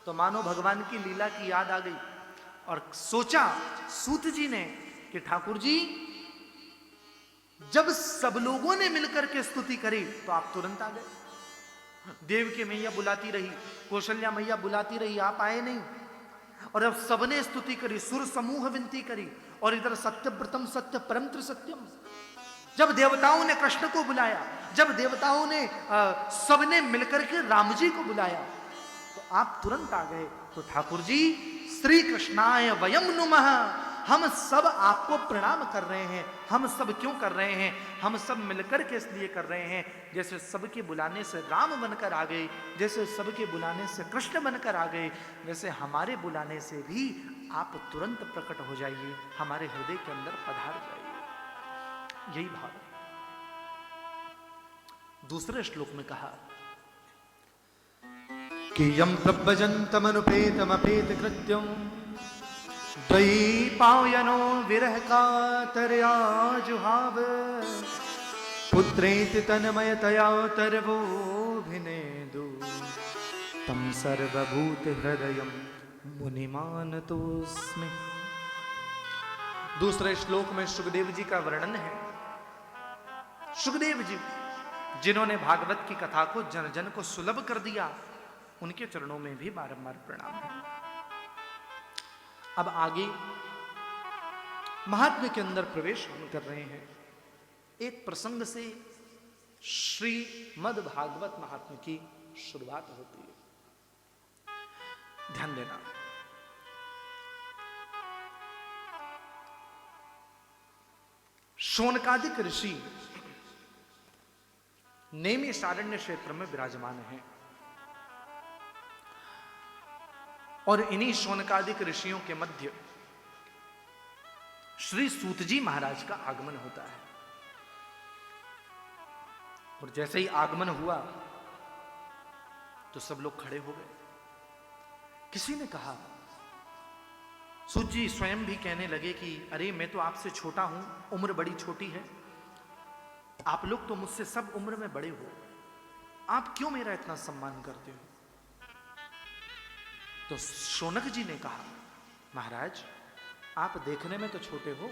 तो मानो भगवान की लीला की याद आ गई, और सोचा सूत जी ने कि ठाकुर जी, जब सब लोगों ने मिलकर के स्तुति करी तो आप तुरंत आ गए। देव की मैया बुलाती रही, कौशल्या मैया बुलाती रही, आप आए नहीं। और अब सबने स्तुति करी, सुर समूह विनती करी, और इधर सत्यव्रतम सत्य परम त्रिसत्यम, जब देवताओं ने कृष्ण को बुलाया, जब देवताओं ने सबने मिलकर के राम जी को बुलाया, तो आप तुरंत आ गए। तो ठाकुर जी, श्री कृष्णाय वयम नुमः, हम सब आपको प्रणाम कर रहे हैं। हम सब क्यों कर रहे हैं? हम सब मिलकर के इसलिए कर रहे हैं, जैसे सबके बुलाने से राम बनकर आ गए, जैसे सबके बुलाने से कृष्ण बनकर आ गए, वैसे हमारे बुलाने से भी आप तुरंत प्रकट हो जाइए, हमारे हृदय के अंदर पधार जाइए। यही भाव है। दूसरे श्लोक में कहा कि यम प्रव्रजन्तमनुपेतमपेत कृत्यम द्वैपायनो विरह कातरया जुहाव पुत्रेति तन्मयतया तरवोभिनेदु तम सर्वभूत हृदयम मुनिमानतोस्मि। दूसरे श्लोक में सुखदेव जी का वर्णन है। सुखदेव जी जिन्होंने भागवत की कथा को जन जन को सुलभ कर दिया, उनके चरणों में भी बारंबार प्रणाम है। अब आगे महात्म्य के अंदर प्रवेश हम कर रहे हैं। एक प्रसंग से श्रीमद् भागवत महात्म्य की शुरुआत होती है। ध्यान देना, शौनकादिक ऋषि नैमिषारण्य क्षेत्र में विराजमान हैं, और इन्हीं शौनकादिक ऋषियों के मध्य श्री सूत जी महाराज का आगमन होता है। और जैसे ही आगमन हुआ तो सब लोग खड़े हो गए। किसी ने कहा, सूत जी स्वयं भी कहने लगे कि अरे मैं तो आपसे छोटा हूं, उम्र बड़ी छोटी है, आप लोग तो मुझसे सब उम्र में बड़े हो, आप क्यों मेरा इतना सम्मान करते हो? तो शौनक जी ने कहा, महाराज आप देखने में तो छोटे हो,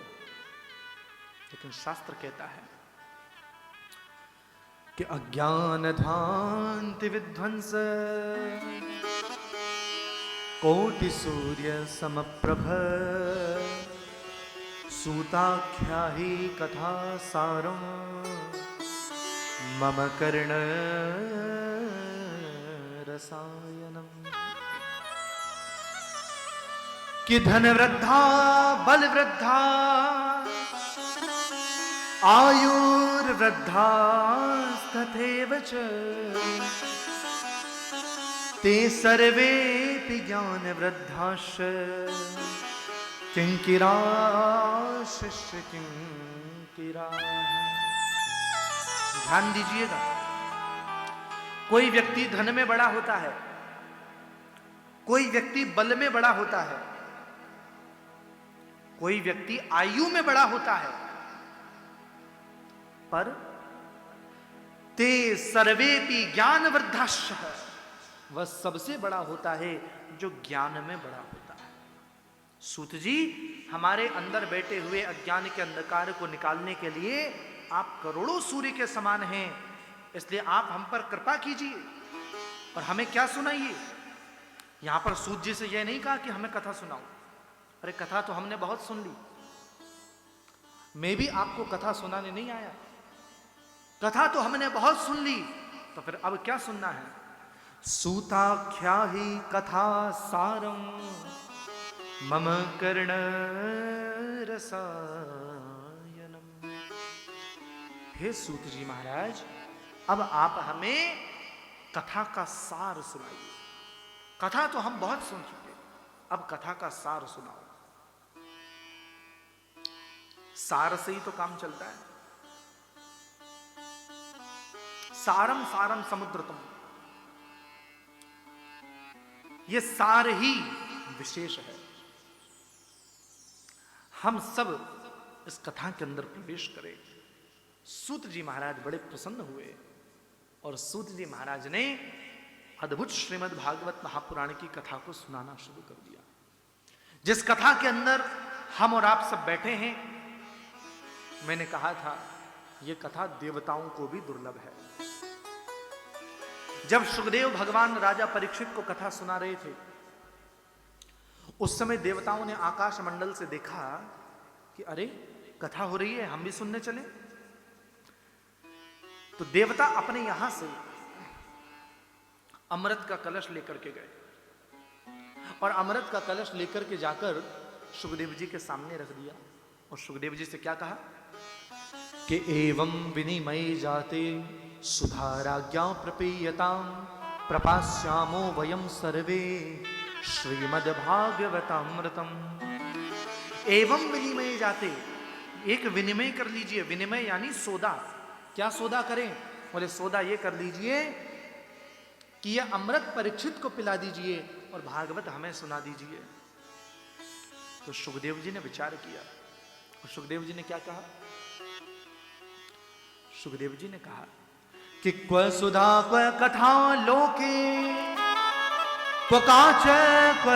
लेकिन शास्त्र कहता है कि अज्ञान ध्वांति विध्वंस कोटि सूर्य समप्रभ सूताख्या ही कथा सारम मम कर्ण रसायनम। कि धन वृद्धा बल वृद्धा आयुर्वृद्धा तथैव च ते सर्वेऽपि ज्ञान वृद्धाश्च किंकिरा शिष्य किंकिरा। ध्यान दीजिएगा, कोई व्यक्ति धन में बड़ा होता है, कोई व्यक्ति बल में बड़ा होता है, कोई व्यक्ति आयु में बड़ा होता है, पर ते सर्वेपि ज्ञान वृद्धाश्च, वह सबसे बड़ा होता है जो ज्ञान में बड़ा होता है। सूत जी, हमारे अंदर बैठे हुए अज्ञान के अंधकार को निकालने के लिए आप करोड़ों सूर्य के समान हैं, इसलिए आप हम पर कृपा कीजिए और हमें क्या सुनाइए। यहां पर सूत जी से यह नहीं कहा कि हमें कथा सुनाओ, अरे कथा तो हमने बहुत सुन ली, मैं भी आपको कथा सुनाने नहीं आया, कथा तो हमने बहुत सुन ली, तो फिर अब क्या सुनना है? सूताख्या ही कथा सारम मम कर्ण रसायनम। हे सूत जी महाराज, अब आप हमें कथा का सार सुनाइए। कथा तो हम बहुत सुन चुके, अब कथा का सार सुनाओ। सार से ही तो काम चलता है। सारम सारम समुद्रतम, ये सार ही विशेष है। हम सब इस कथा के अंदर प्रवेश करें। सूत जी महाराज बड़े प्रसन्न हुए और सूत जी महाराज ने अद्भुत श्रीमद् भागवत महापुराण की कथा को सुनाना शुरू कर दिया, जिस कथा के अंदर हम और आप सब बैठे हैं। मैंने कहा था ये कथा देवताओं को भी दुर्लभ है। जब सुखदेव भगवान राजा परीक्षित को कथा सुना रहे थे, उस समय देवताओं ने आकाश मंडल से देखा कि अरे कथा हो रही है, हम भी सुनने चले। तो देवता अपने यहां से अमृत का कलश लेकर के गए और अमृत का कलश लेकर के जाकर सुखदेव जी के सामने रख दिया और सुखदेव जी से क्या कहा कि एवं विनिमय जाते सुधाराज्ञा प्रपेयताम प्रपास्यामो वयम सर्वे श्रीमद्भागवतामृतम। एवं विनिमय जाते, एक विनिमय कर लीजिए। विनिमय यानी सौदा। क्या सौदा करें? बोले सौदा ये कर लीजिए कि यह अमृत परीक्षित को पिला दीजिए और भागवत हमें सुना दीजिए। तो सुखदेव जी ने विचार किया और सुखदेव जी ने क्या कहा? सुखदेव जी ने कहा कि क्व सुधा क्व कथा लोके क्व काच क्व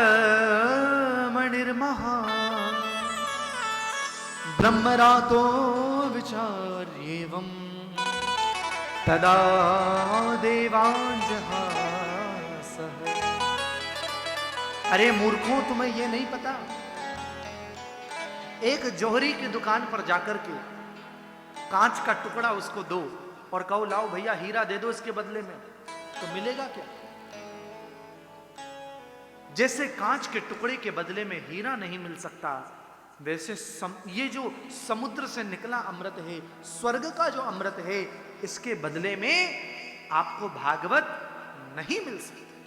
मणिर्महा ब्रह्मरातो विचार्येवं तदा देवांजहासः। अरे मूर्खों, तुम्हें यह नहीं पता? एक जौहरी की दुकान पर जाकर के कांच का टुकड़ा उसको दो और कहो लाओ भैया हीरा दे दो इसके बदले में, तो मिलेगा क्या? जैसे कांच के टुकड़े के बदले में हीरा नहीं मिल सकता, वैसे ये जो समुद्र से निकला अमृत है, स्वर्ग का जो अमृत है, इसके बदले में आपको भागवत नहीं मिल सकती।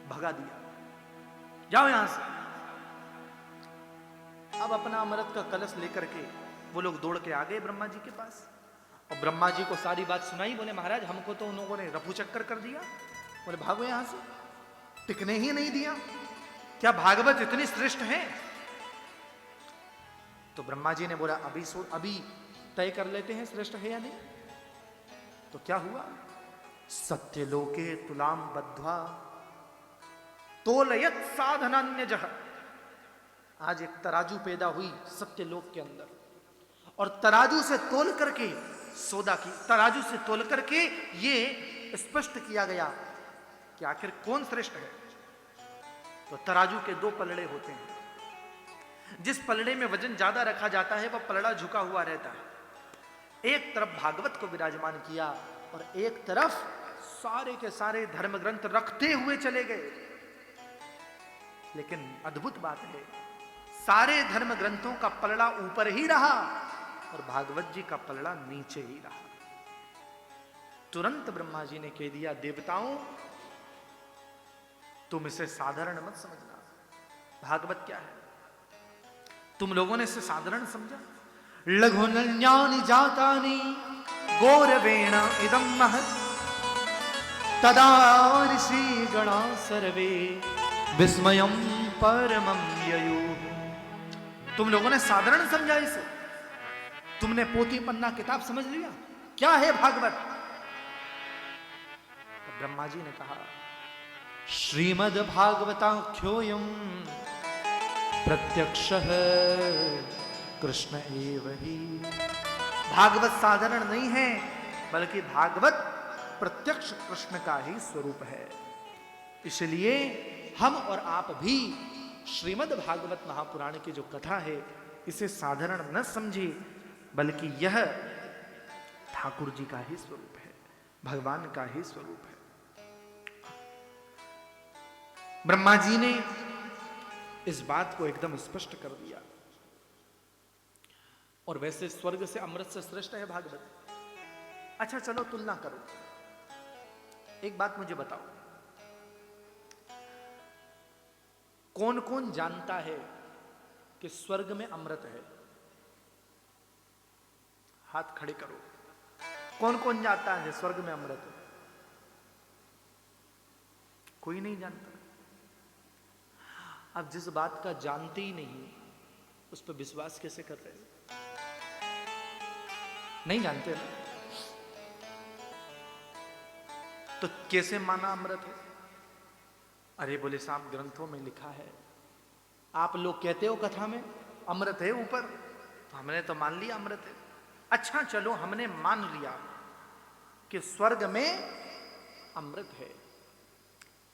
भगा दिया, जाओ यहां से। अब अपना अमृत का कलश लेकर के वो लोग दौड़ के आ गए ब्रह्मा जी के पास और ब्रह्मा जी को सारी बात सुनाई। बोले महाराज हमको तो उन लोगों ने रफू चक्कर कर दिया। बोले भागो यहां से, टिकने ही नहीं दिया। क्या भागवत इतनी श्रेष्ठ है? तो ब्रह्मा जी ने बोला अभी तय कर लेते हैं श्रेष्ठ है या नहीं। तो क्या हुआ? सत्यलोके तुलाम बद्ध्वा तोलयत साधनान्य जह। आज एक तराजू पैदा हुई सत्यलोक के अंदर और तराजू से तोल करके सौदा की, तराजू से तोल करके ये स्पष्ट किया गया कि आखिर कौन श्रेष्ठ है। तो तराजू के दो पलड़े होते हैं। जिस पलड़े में वजन ज्यादा रखा जाता है वह पलड़ा झुका हुआ रहता है। एक तरफ भागवत को विराजमान किया और एक तरफ सारे के सारे धर्म ग्रंथ रखते हुए चले गए। लेकिन अद्भुत बात है, सारे धर्म ग्रंथों का पलड़ा ऊपर ही रहा और भागवत जी का पलड़ा नीचे ही रहा। तुरंत ब्रह्मा जी ने कह दिया, देवताओं तुम इसे साधारण मत समझना। भागवत क्या है? तुम लोगों ने इसे साधारण समझा। लघुनन्यानि जातानि गौरवेण इदं महत् तदा ऋषि गणा सर्वे विस्मयं परमं ययुः। तुम लोगों ने साधारण समझा इसे। तुमने पोथी पन्ना किताब समझ लिया क्या है भागवत। तो ब्रह्मा जी ने कहा, श्रीमद् भागवताख्योऽयं प्रत्यक्षः कृष्ण एव ही। भागवत साधारण नहीं है, बल्कि भागवत प्रत्यक्ष कृष्ण का ही स्वरूप है। इसलिए हम और आप भी श्रीमद् भागवत महापुराण की जो कथा है इसे साधारण न समझे, बल्कि यह ठाकुर जी का ही स्वरूप है, भगवान का ही स्वरूप है। ब्रह्मा जी ने इस बात को एकदम स्पष्ट कर दिया। और वैसे स्वर्ग से अमृत से श्रेष्ठ है भागवत। अच्छा चलो तुलना करो। एक बात मुझे बताओ, कौन कौन जानता है कि स्वर्ग में अमृत है? हाथ खड़े करो। कौन कौन जानता है स्वर्ग में अमृत है? कोई नहीं जानता। अब जिस बात का जानते ही नहीं उस पर विश्वास कैसे कर रहे हैं? नहीं जानते ना, तो कैसे माना अमृत है? अरे बोले साहब ग्रंथों में लिखा है, आप लोग कहते हो कथा में अमृत है ऊपर, तो हमने तो मान लिया अमृत है। अच्छा चलो हमने मान लिया कि स्वर्ग में अमृत है।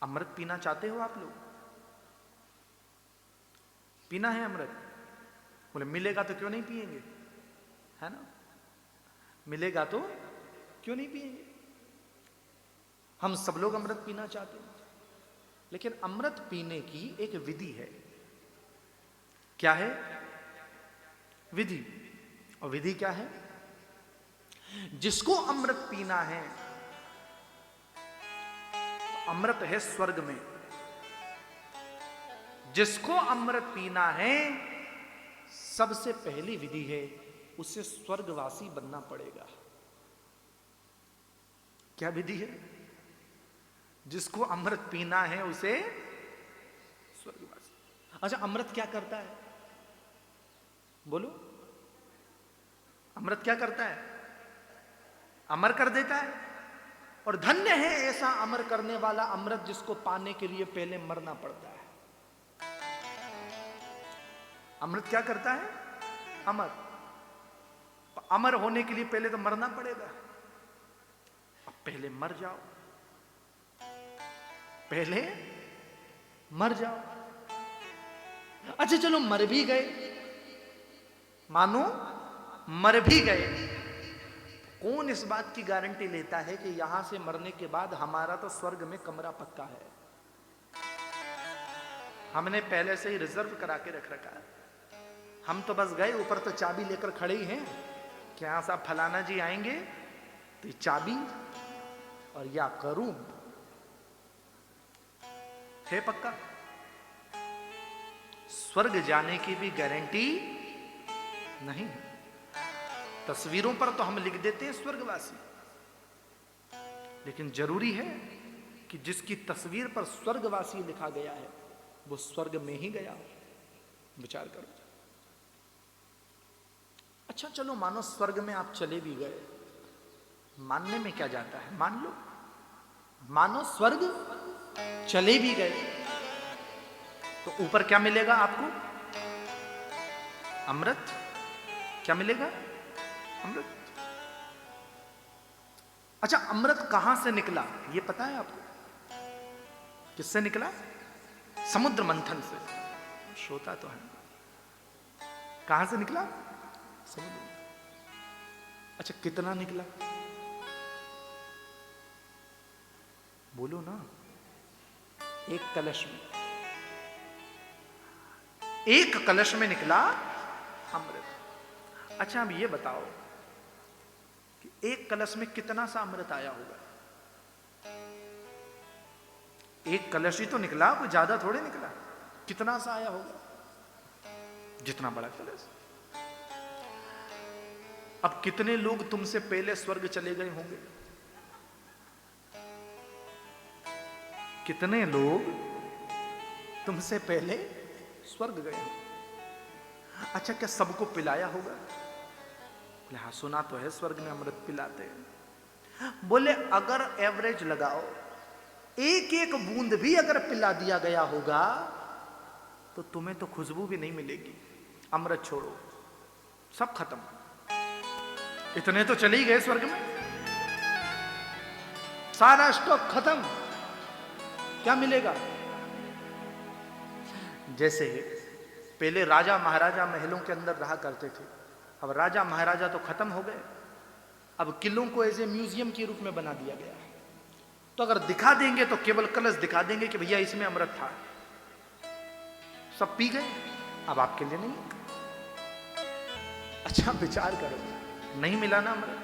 अमृत पीना चाहते हो आप लोग? पीना है अमृत? बोले मिलेगा तो क्यों नहीं पिएंगे, है ना? मिलेगा तो क्यों नहीं पिएंगे? हम सब लोग अमृत पीना चाहते हैं, लेकिन अमृत पीने की एक विधि है। क्या है विधि? और विधि क्या है? जिसको अमृत पीना है, तो अमृत है स्वर्ग में। जिसको अमृत पीना है, सबसे पहली विधि है उसे स्वर्गवासी बनना पड़ेगा। क्या विधि है? जिसको अमृत पीना है उसे स्वर्गवासी। अच्छा, अमृत क्या करता है? बोलो, अमृत क्या करता है? अमर कर देता है। और धन्य है ऐसा अमर करने वाला अमृत जिसको पाने के लिए पहले मरना पड़ता है। अमृत क्या करता है? अमर। अमर होने के लिए पहले तो मरना पड़ेगा। अब पहले मर जाओ, पहले मर जाओ। अच्छा चलो मर भी गए, मानो मर भी गए, कौन इस बात की गारंटी लेता है कि यहां से मरने के बाद हमारा तो स्वर्ग में कमरा पक्का है? हमने पहले से ही रिजर्व करा के रख रखा है। हम तो बस गए, ऊपर तो चाबी लेकर खड़े ही हैं कि यहां साहब फलाना जी आएंगे तो ये चाबी और या करूं है पक्का। स्वर्ग जाने की भी गारंटी नहीं। तस्वीरों पर तो हम लिख देते हैं स्वर्गवासी, लेकिन जरूरी है कि जिसकी तस्वीर पर स्वर्गवासी लिखा गया है वो स्वर्ग में ही गया। विचार करो। अच्छा चलो मानो स्वर्ग में आप चले भी गए, मानने में क्या जाता है? मान लो, मानो स्वर्ग चले भी गए, तो ऊपर क्या मिलेगा आपको? अमृत। क्या मिलेगा? अमृत। अच्छा, अमृत कहां से निकला ये पता है आपको? किससे निकला? समुद्र मंथन से। श्रोता तो है। कहां से निकला? समुद्र। अच्छा, कितना निकला? बोलो ना। एक कलश में, एक कलश में निकला अमृत। अच्छा अब ये बताओ कि एक कलश में कितना सा अमृत आया होगा? एक कलश ही तो निकला, कोई ज्यादा थोड़े निकला। कितना सा आया होगा? जितना बड़ा कलश। अब कितने लोग तुमसे पहले स्वर्ग चले गए होंगे? कितने लोग तुमसे पहले स्वर्ग गए? अच्छा, क्या सबको पिलाया होगा? हाँ, सुना तो है स्वर्ग में अमृत पिलाते हैं। बोले अगर एवरेज लगाओ, एक एक बूंद भी अगर पिला दिया गया होगा तो तुम्हें तो खुशबू भी नहीं मिलेगी। अमृत छोड़ो, सब खत्म। इतने तो चले ही गए स्वर्ग में, सारा स्टॉक खत्म। क्या मिलेगा? जैसे पहले राजा महाराजा महलों के अंदर रहा करते थे, अब राजा महाराजा तो खत्म हो गए, अब किलों को एज ए म्यूजियम के रूप में बना दिया गया है। तो अगर दिखा देंगे तो केवल कलश दिखा देंगे कि भैया इसमें अमृत था, सब पी गए, अब आपके लिए नहीं। अच्छा विचार करो, नहीं मिला ना अमृत।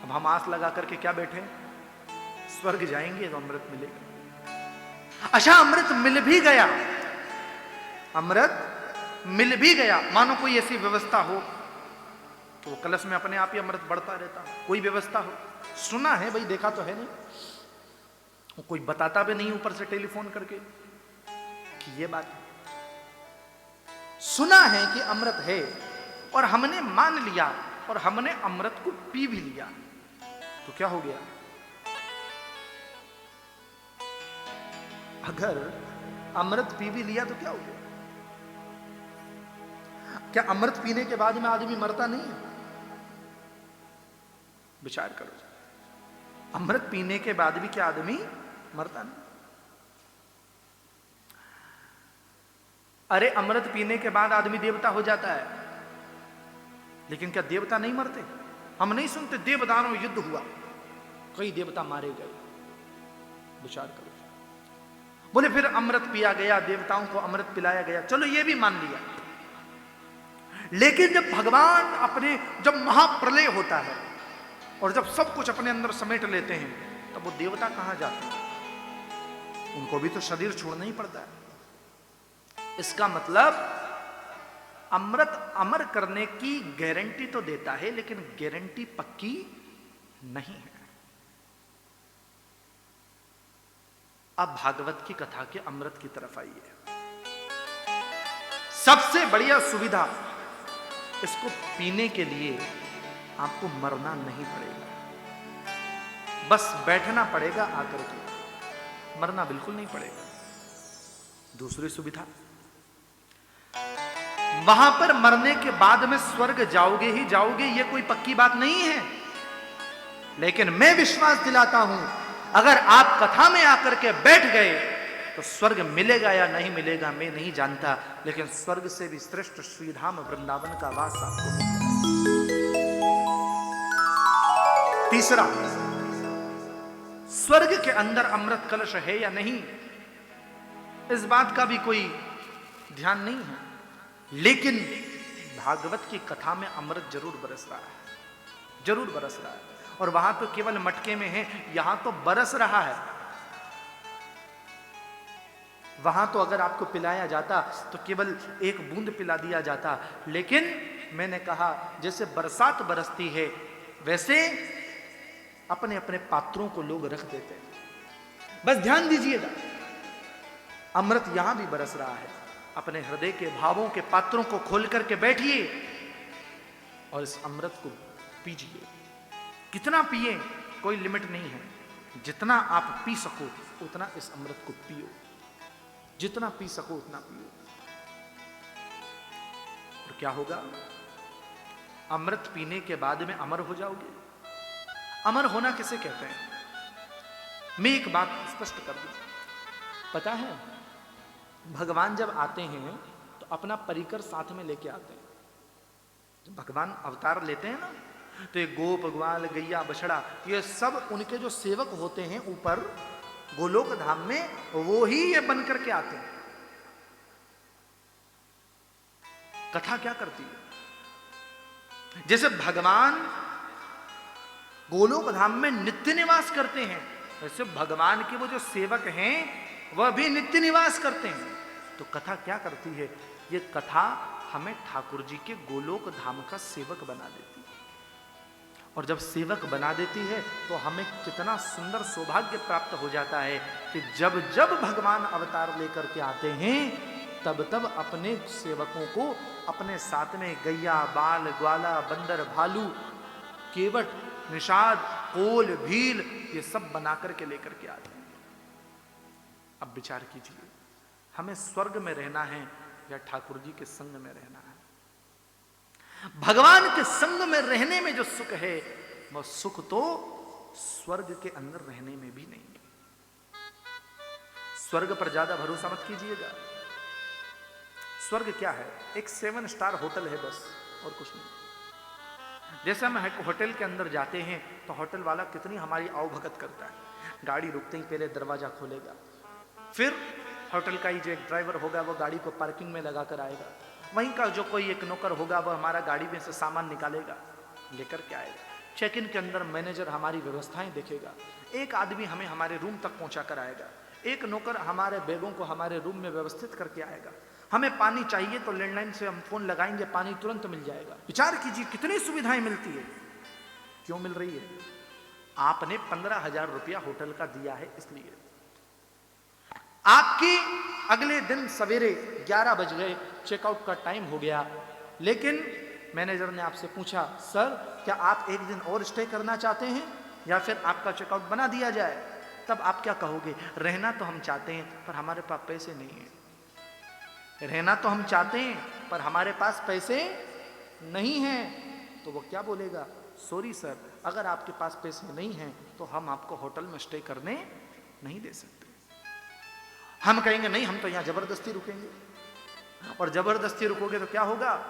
अब हम आस लगा करके क्या बैठे? स्वर्ग जाएंगे तो अमृत मिलेगा। अच्छा, अमृत मिल भी गया, अमृत मिल भी गया, मानो कोई ऐसी व्यवस्था हो तो कलश में अपने आप ही अमृत बढ़ता रहता, कोई व्यवस्था हो। सुना है भाई, देखा तो है नहीं, कोई बताता भी नहीं ऊपर से टेलीफोन करके कि ये बात है। सुना है कि अमृत है और हमने मान लिया और हमने अमृत को पी भी लिया, तो क्या हो गया? अगर अमृत पी भी लिया तो क्या हो गया? क्या अमृत पीने के बाद में आदमी मरता नहीं है? विचार करो, अमृत पीने के बाद भी क्या आदमी मरता नहीं? अरे अमृत पीने के बाद आदमी देवता हो जाता है, लेकिन क्या देवता नहीं मरते? हम नहीं सुनते देवदानव युद्ध हुआ, कई देवता मारे गए। विचार करो। बोले फिर अमृत पिया गया, देवताओं को अमृत पिलाया गया, चलो ये भी मान लिया। लेकिन जब भगवान अपने, जब महाप्रलय होता है और जब सब कुछ अपने अंदर समेट लेते हैं, तब वो देवता कहां जाते हैं? उनको भी तो शरीर छोड़ना ही पड़ता है। इसका मतलब अमृत अमर करने की गारंटी तो देता है, लेकिन गारंटी पक्की नहीं है। अब भागवत की कथा के अमृत की तरफ आइए। सबसे बढ़िया सुविधा, इसको पीने के लिए आपको मरना नहीं पड़ेगा, बस बैठना पड़ेगा आकर के, मरना बिल्कुल नहीं पड़ेगा। दूसरी सुविधा, वहां पर मरने के बाद में स्वर्ग जाओगे ही जाओगे, यह कोई पक्की बात नहीं है, लेकिन मैं विश्वास दिलाता हूं, अगर आप कथा में आकर के बैठ गए तो स्वर्ग मिलेगा या नहीं मिलेगा मैं नहीं जानता, लेकिन स्वर्ग से भी श्रेष्ठ श्रीधाम वृंदावन का वास आपको मिलेगा। तीसरा, स्वर्ग के अंदर अमृत कलश है या नहीं, इस बात का भी कोई ध्यान नहीं है, लेकिन भागवत की कथा में अमृत जरूर बरस रहा है, जरूर बरस रहा है। और वहां तो केवल मटके में है, यहां तो बरस रहा है। वहां तो अगर आपको पिलाया जाता तो केवल एक बूंद पिला दिया जाता, लेकिन मैंने कहा जैसे बरसात बरसती है वैसे अपने अपने पात्रों को लोग रख देते हैं। बस ध्यान दीजिएगा, अमृत यहां भी बरस रहा है। अपने हृदय के भावों के पात्रों को खोल करके बैठिए और इस अमृत को पीजिए। कितना पिए कोई लिमिट नहीं है, जितना आप पी सको उतना इस अमृत को पियो, जितना पी सको उतना पियो। और क्या होगा? अमृत पीने के बाद में अमर हो जाओगे। अमर होना किसे कहते हैं? मैं एक बात स्पष्ट कर दूं, पता है भगवान जब आते हैं तो अपना परिकर साथ में लेके आते हैं। जब भगवान अवतार लेते हैं ना, तो ये गोप ग्वाल गैया बछड़ा ये सब उनके जो सेवक होते हैं ऊपर गोलोक धाम में, वो ही ये बन करके आते हैं। कथा क्या करती है? जैसे भगवान गोलोक धाम में नित्य निवास करते हैं, वैसे भगवान के वो जो सेवक हैं वह भी नित्य निवास करते हैं। तो कथा क्या करती है? ये कथा हमें ठाकुर जी के गोलोक धाम का सेवक बना देती है। और जब सेवक बना देती है तो हमें कितना सुंदर सौभाग्य प्राप्त हो जाता है कि जब जब भगवान अवतार लेकर के आते हैं तब तब अपने सेवकों को अपने साथ में गैया बाल ग्वाला बंदर भालू केवट निषाद कोल भील ये सब बना करके लेकर के आते हैं। अब विचार कीजिए, हमें स्वर्ग में रहना है या ठाकुर जी के संग में रहना है? भगवान के संग में रहने में जो सुख है वह सुख तो स्वर्ग के अंदर रहने में भी नहीं है। स्वर्ग पर ज्यादा भरोसा मत कीजिएगा। स्वर्ग क्या है? एक 7 स्टार होटल है बस, और कुछ नहीं। जैसे हम होटल के अंदर जाते हैं तो होटल वाला कितनी हमारी आवभगत करता है, गाड़ी रुकते ही पहले दरवाजा खोलेगा, फिर होटल का ही जो एक ड्राइवर होगा वो गाड़ी को पार्किंग में लगा कर आएगा, वहीं का जो कोई एक नौकर होगा वो हमारा गाड़ी में से सामान निकालेगा लेकर के आएगा। चेक इन के अंदर मैनेजर हमारी व्यवस्थाएं देखेगा, एक आदमी हमें हमारे रूम तक पहुंचा कर आएगा, एक नौकर हमारे बैगों को हमारे रूम में व्यवस्थित करके आएगा। हमें पानी चाहिए तो लैंडलाइन से हम फोन लगाएंगे, पानी तुरंत मिल जाएगा। विचार कीजिए कितनी सुविधाएं मिलती है। क्यों मिल रही है? आपने 15,000 रुपया होटल का दिया है, इसलिए। आपकी अगले दिन सवेरे 11 बज गए, चेकआउट का टाइम हो गया, लेकिन मैनेजर ने आपसे पूछा, सर क्या आप एक दिन और स्टे करना चाहते हैं या फिर आपका चेकआउट बना दिया जाए? तब आप क्या कहोगे? रहना तो हम चाहते हैं पर हमारे पास पैसे नहीं है। रहना तो हम चाहते हैं पर हमारे पास पैसे नहीं हैं। तो वो क्या बोलेगा, सॉरी सर, अगर आपके पास पैसे नहीं हैं तो हम आपको होटल में स्टे करने नहीं दे सकते। हम कहेंगे नहीं, हम तो यहां जबरदस्ती रुकेंगे। और जबरदस्ती रुकोगे तो क्या होगा,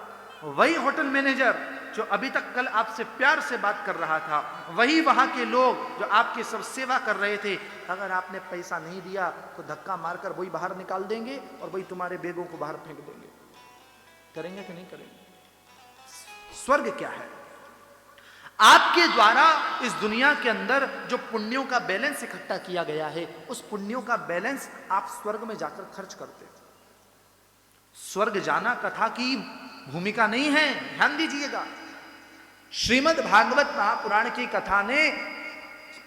वही होटल मैनेजर जो अभी तक कल आपसे प्यार से बात कर रहा था, वही वहां के लोग जो आपकी सब सेवा कर रहे थे, अगर आपने पैसा नहीं दिया तो धक्का मारकर वही बाहर निकाल देंगे और वही तुम्हारे बैगों को बाहर फेंक देंगे। करेंगे कि नहीं करेंगे? स्वर्ग क्या है? आपके द्वारा इस दुनिया के अंदर जो पुण्यों का बैलेंस इकट्ठा किया गया है, उस पुण्यों का बैलेंस आप स्वर्ग में जाकर खर्च करते हैं। स्वर्ग जाना कथा की भूमिका नहीं है, ध्यान दीजिएगा। श्रीमद् भागवत महापुराण की कथा ने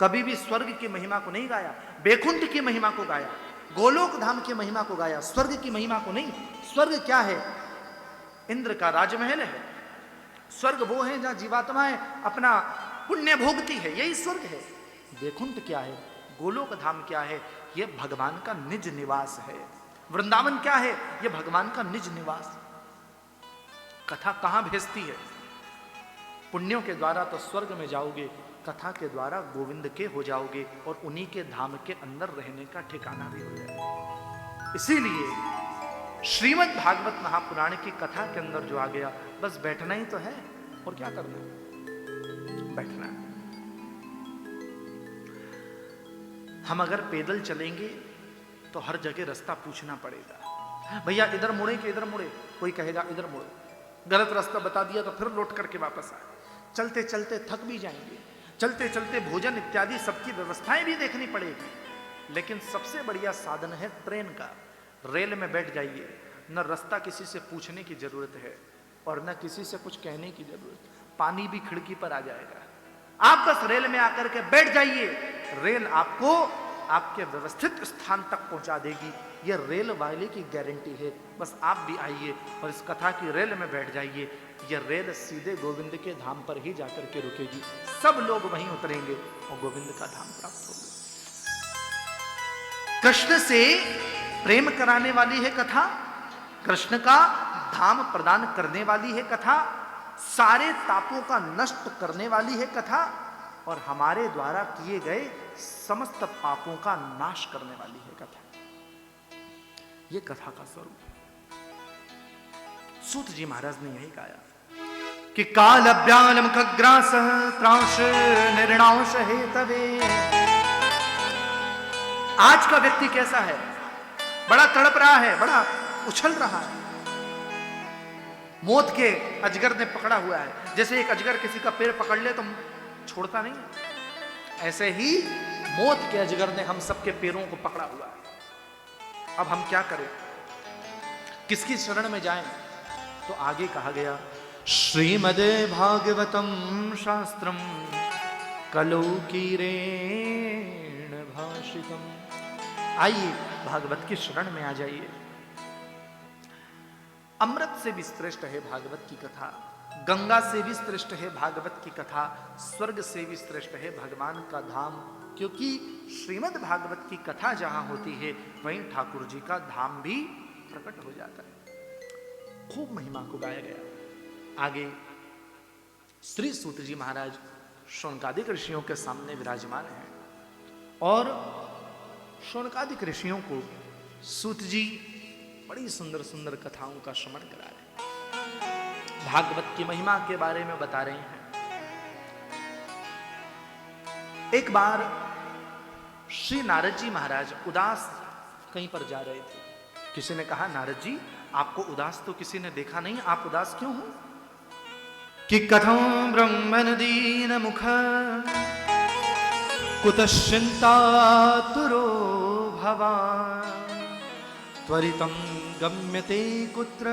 कभी भी स्वर्ग की महिमा को नहीं गाया, बैकुंठ की महिमा को गाया, गोलोक धाम की महिमा को गाया, स्वर्ग की महिमा को नहीं। स्वर्ग क्या है? इंद्र का राजमहल है। स्वर्ग वो है जहां जीवात्माएं अपना पुण्य भोगती है, यही स्वर्ग है। बैकुंठ क्या है? गोलोक धाम क्या है? यह भगवान का निज निवास है। वृंदावन क्या है? यह भगवान का निज निवास। कथा कहां भेजती है? पुण्यों के द्वारा तो स्वर्ग में जाओगे, कथा के द्वारा गोविंद के हो जाओगे और उन्हीं के धाम के अंदर रहने का ठिकाना भी हो जाएगा। इसीलिए श्रीमद् भागवत महापुराण की कथा के अंदर जो आ गया, बस बैठना ही तो है, और क्या करना है? बैठना है। हम अगर पैदल चलेंगे तो हर जगह रास्ता पूछना पड़ेगा, भैया इधर मुड़े कि इधर मुड़े? कोई कहेगा इधर मुड़े, गलत रास्ता बता दिया तो फिर लौट करके वापस आए। चलते चलते थक भी जाएंगे, चलते चलते भोजन इत्यादि सबकी व्यवस्थाएं भी देखनी पड़ेगी। लेकिन सबसे बढ़िया साधन है ट्रेन का। रेल में बैठ जाइए, न रास्ता किसी से पूछने की जरूरत है और न किसी से कुछ कहने की जरूरत। पानी भी खिड़की पर आ जाएगा। आप बस रेल में आकर के बैठ जाइए, रेल आपको आपके व्यवस्थित स्थान तक पहुंचा देगी। यह रेल वाले की गारंटी है। बस आप भी आइए और इस कथा की रेल में बैठ जाइए। यह रेल सीधे गोविंद के धाम पर ही जाकर के रुकेगी। सब लोग वहीं उतरेंगे और गोविंद का धाम प्राप्त होगा। कृष्ण से प्रेम कराने वाली है कथा, कृष्ण का धाम प्रदान करने वाली है कथा, सारे तापों का नष्ट करने वाली है कथा और हमारे द्वारा किए गए समस्त पापों का नाश करने वाली है कथा। यह कथा का स्वरूप है। सूत जी महाराज ने यही गाया कि काल व्यालम खग्रास त्रांश निर्णांश हेतवे। आज का व्यक्ति कैसा है? बड़ा तड़प रहा है, बड़ा उछल रहा है। मौत के अजगर ने पकड़ा हुआ है। जैसे एक अजगर किसी का पैर पकड़ ले तो छोड़ता नहीं, ऐसे ही मौत के अजगर ने हम सबके पैरों को पकड़ा हुआ है। अब हम क्या करें? किसकी शरण में जाएं? तो आगे कहा गया, श्रीमदे भागवतम शास्त्रम कलौ कीरेण भाषितम। आइए भागवत की शरण में आ जाइए। अमृत से भी श्रेष्ठ है भागवत की कथा, गंगा से भी श्रेष्ठ है भागवत की कथा, स्वर्ग से भी श्रेष्ठ है भगवान का धाम। क्योंकि श्रीमद् भागवत की कथा जहां होती है वहीं ठाकुर जी का धाम भी प्रकट हो जाता है। खूब महिमा को गाया गया। आगे श्री सूत जी महाराज शौनकादिक ऋषियों के सामने विराजमान हैं और शौनकादिक ऋषियों को सूत जी बड़ी सुंदर सुंदर कथाओं का श्रवण करा रहे हैं, भागवत की महिमा के बारे में बता रहे हैं। एक बार श्री नारद जी महाराज उदास कहीं पर जा रहे थे। किसी ने कहा, नारद जी आपको उदास तो किसी ने देखा नहीं, आप उदास क्यों हो? कि कथं ब्रह्मन दीन मुख कुतश्चिंतातुरो भवान् त्वरितं गम्यते कुत्र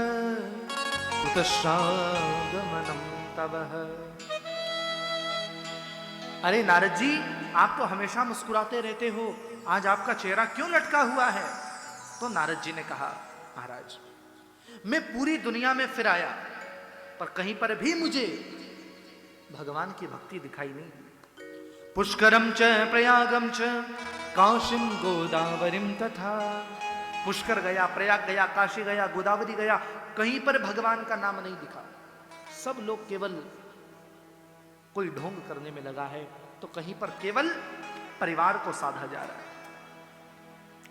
कुतश्चागमनं तवः। अरे नारद जी, आप तो हमेशा मुस्कुराते रहते हो, आज आपका चेहरा क्यों लटका हुआ है? तो नारद जी ने कहा, महाराज मैं पूरी दुनिया में फिर आया पर कहीं पर भी मुझे भगवान की भक्ति दिखाई नहीं। पुष्करम च प्रयागम च काशीम गोदावरीम तथा पुष्कर गया, प्रयाग गया, काशी गया, गोदावरी गया, कहीं पर भगवान का नाम नहीं दिखा। सब लोग केवल कोई ढोंग करने में लगा है, तो कहीं पर केवल परिवार को साधा जा रहा है।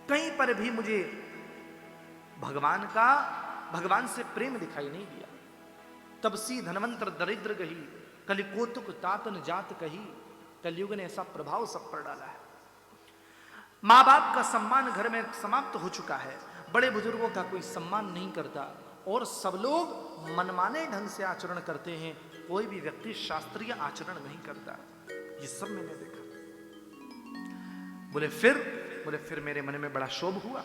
कहीं पर भी मुझे भगवान से प्रेम दिखाई नहीं दिया। तब सी धनवंतर दरिद्र गही, कलिकोतुक तातन जात कही। कलयुग ने ऐसा प्रभाव सब पर डाला है। माँ बाप का सम्मान घर में समाप्त हो चुका है, बड़े बुजुर्गों का कोई सम्मान नहीं करता, और सब लोग मनमाने ढंग से आचरण करते हैं, कोई भी व्यक्ति शास्त्रीय आचरण नहीं करता। ये सब मैंने देखा। बोले फिर मेरे मन में बड़ा क्षोभ हुआ।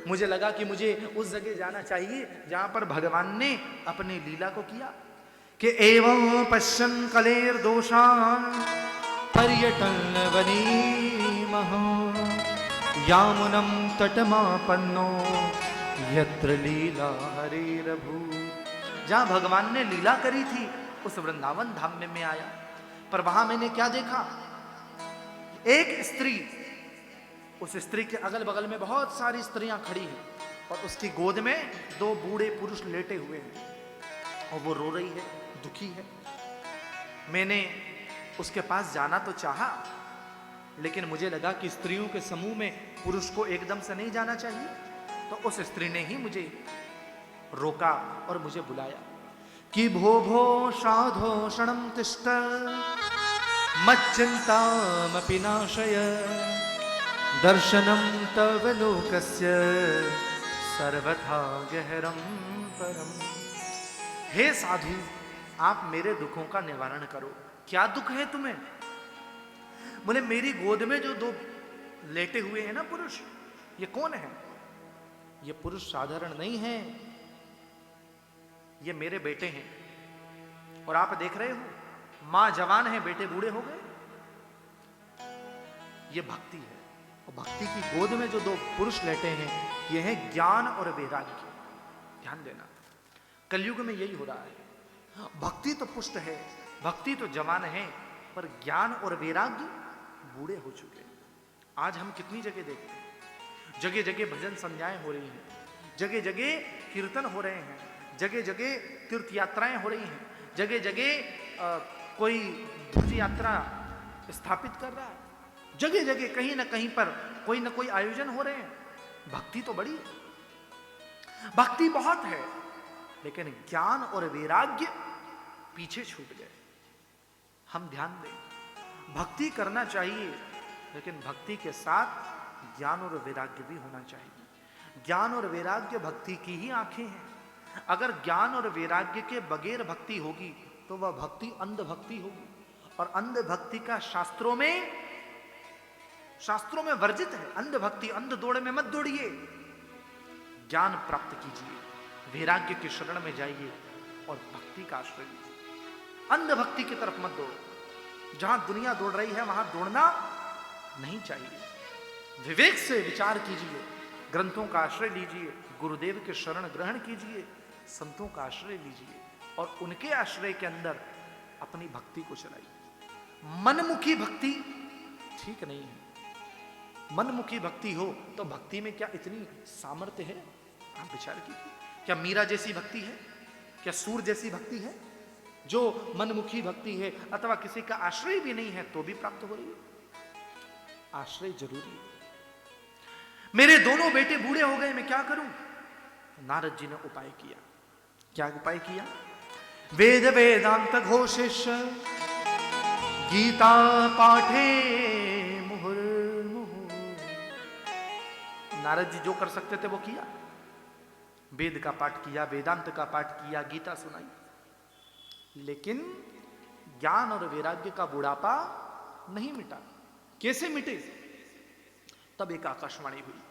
मुझे लगा कि मुझे उस जगह जाना चाहिए जहां पर भगवान ने अपनी लीला को किया कि एवं पश्यन् कलेर दोषान् पर्यटन वनी महा यामुनं तटमापन्नो यत्र लीला हरिरभू। जहां भगवान ने लीला करी थी उस वृंदावन धाम में मैं आया, पर वहां मैंने क्या देखा? एक स्त्री, उस स्त्री के अगल बगल में बहुत सारी स्त्रियां खड़ी हैं, और उसकी गोद में दो बूढ़े पुरुष लेटे हुए हैं, और वो रो रही है, दुखी है। मैंने उसके पास जाना तो चाहा, लेकिन मुझे लगा कि स्त्रियों के समूह में पुरुष को एकदम से नहीं जाना चाहिए, तो उस स्त्री ने ही मुझे रोका और मुझे बुलाया कि भो भो साधो क्षणं तिष्ठ मच्चिन्तामपि नाशय दर्शनं तव लोकस्य सर्वथा गहरं परम। हे साधु, आप मेरे दुखों का निवारण करो। क्या दुख है तुम्हें? बोले मेरी गोद में जो दो लेटे हुए हैं ना पुरुष, ये कौन है? ये पुरुष साधारण नहीं है, ये मेरे बेटे हैं। और आप देख रहे हो, मां जवान है, बेटे बूढ़े हो गए। ये भक्ति है, और भक्ति की गोद में जो दो पुरुष लेटे हैं, ये है ज्ञान और वैराग्य। ध्यान देना, कलयुग में यही हो रहा है। भक्ति तो पुष्ट है, भक्ति तो जवान है, पर ज्ञान और वैराग्य बूढ़े हो चुके। आज हम कितनी जगह देखते हैं, जगह जगह भजन संध्याएं हो रही हैं, जगह जगह कीर्तन हो रहे हैं, जगह जगह तीर्थ यात्राएं हो रही हैं, जगह जगह कोई ध्वज यात्रा स्थापित कर रहा है, जगह जगह कहीं ना कहीं पर कोई ना कोई आयोजन हो रहे हैं। भक्ति तो बड़ी है, भक्ति बहुत है, लेकिन ज्ञान और वैराग्य पीछे छूट गए। हम ध्यान दें, भक्ति करना चाहिए, लेकिन भक्ति के साथ ज्ञान और वैराग्य भी होना चाहिए। ज्ञान और वैराग्य भक्ति की ही आंखें हैं। अगर ज्ञान और वैराग्य के बगैर भक्ति होगी तो वह भक्ति अंध भक्ति होगी, और अंध भक्ति का शास्त्रों में वर्जित है। अंध भक्ति, अंध दौड़ में मत दौड़िए, ज्ञान प्राप्त कीजिए, वैराग्य के शरण में जाइए और भक्ति का आश्रय लीजिए। अंध भक्ति की तरफ मत दौड़ो। जहां दुनिया दौड़ रही है वहां दौड़ना नहीं चाहिए। विवेक से विचार कीजिए, ग्रंथों का आश्रय लीजिए, गुरुदेव के शरण ग्रहण कीजिए, संतों का आश्रय लीजिए, और उनके आश्रय के अंदर अपनी भक्ति को चलाइए। मनमुखी भक्ति ठीक नहीं है। मनमुखी भक्ति हो तो भक्ति में क्या इतनी सामर्थ्य है? आप विचार कीजिए। क्या मीरा जैसी भक्ति है? क्या सूर जैसी भक्ति है? जो मनमुखी भक्ति है, अथवा किसी का आश्रय भी नहीं है तो भी प्राप्त हो रही है। आश्रय जरूरी है। मेरे दोनों बेटे बूढ़े हो गए, मैं क्या करूं? नारद जी ने उपाय किया। क्या उपाय किया? वेद वेदांत घोषेश गीता पाठे मुहुर्मुहु। नारद जी जो कर सकते थे वो किया। वेद का पाठ किया, वेदांत का पाठ किया, गीता सुनाई, लेकिन ज्ञान और वैराग्य का बुढ़ापा नहीं मिटा। कैसे मिटे? तब एक आकाशवाणी हुई,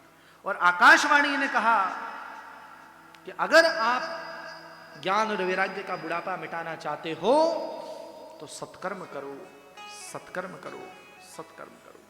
और आकाशवाणी ने कहा कि अगर आप ज्ञान और वैराग्य का बुढ़ापा मिटाना चाहते हो तो सत्कर्म करो, सत्कर्म करो, सत्कर्म करो।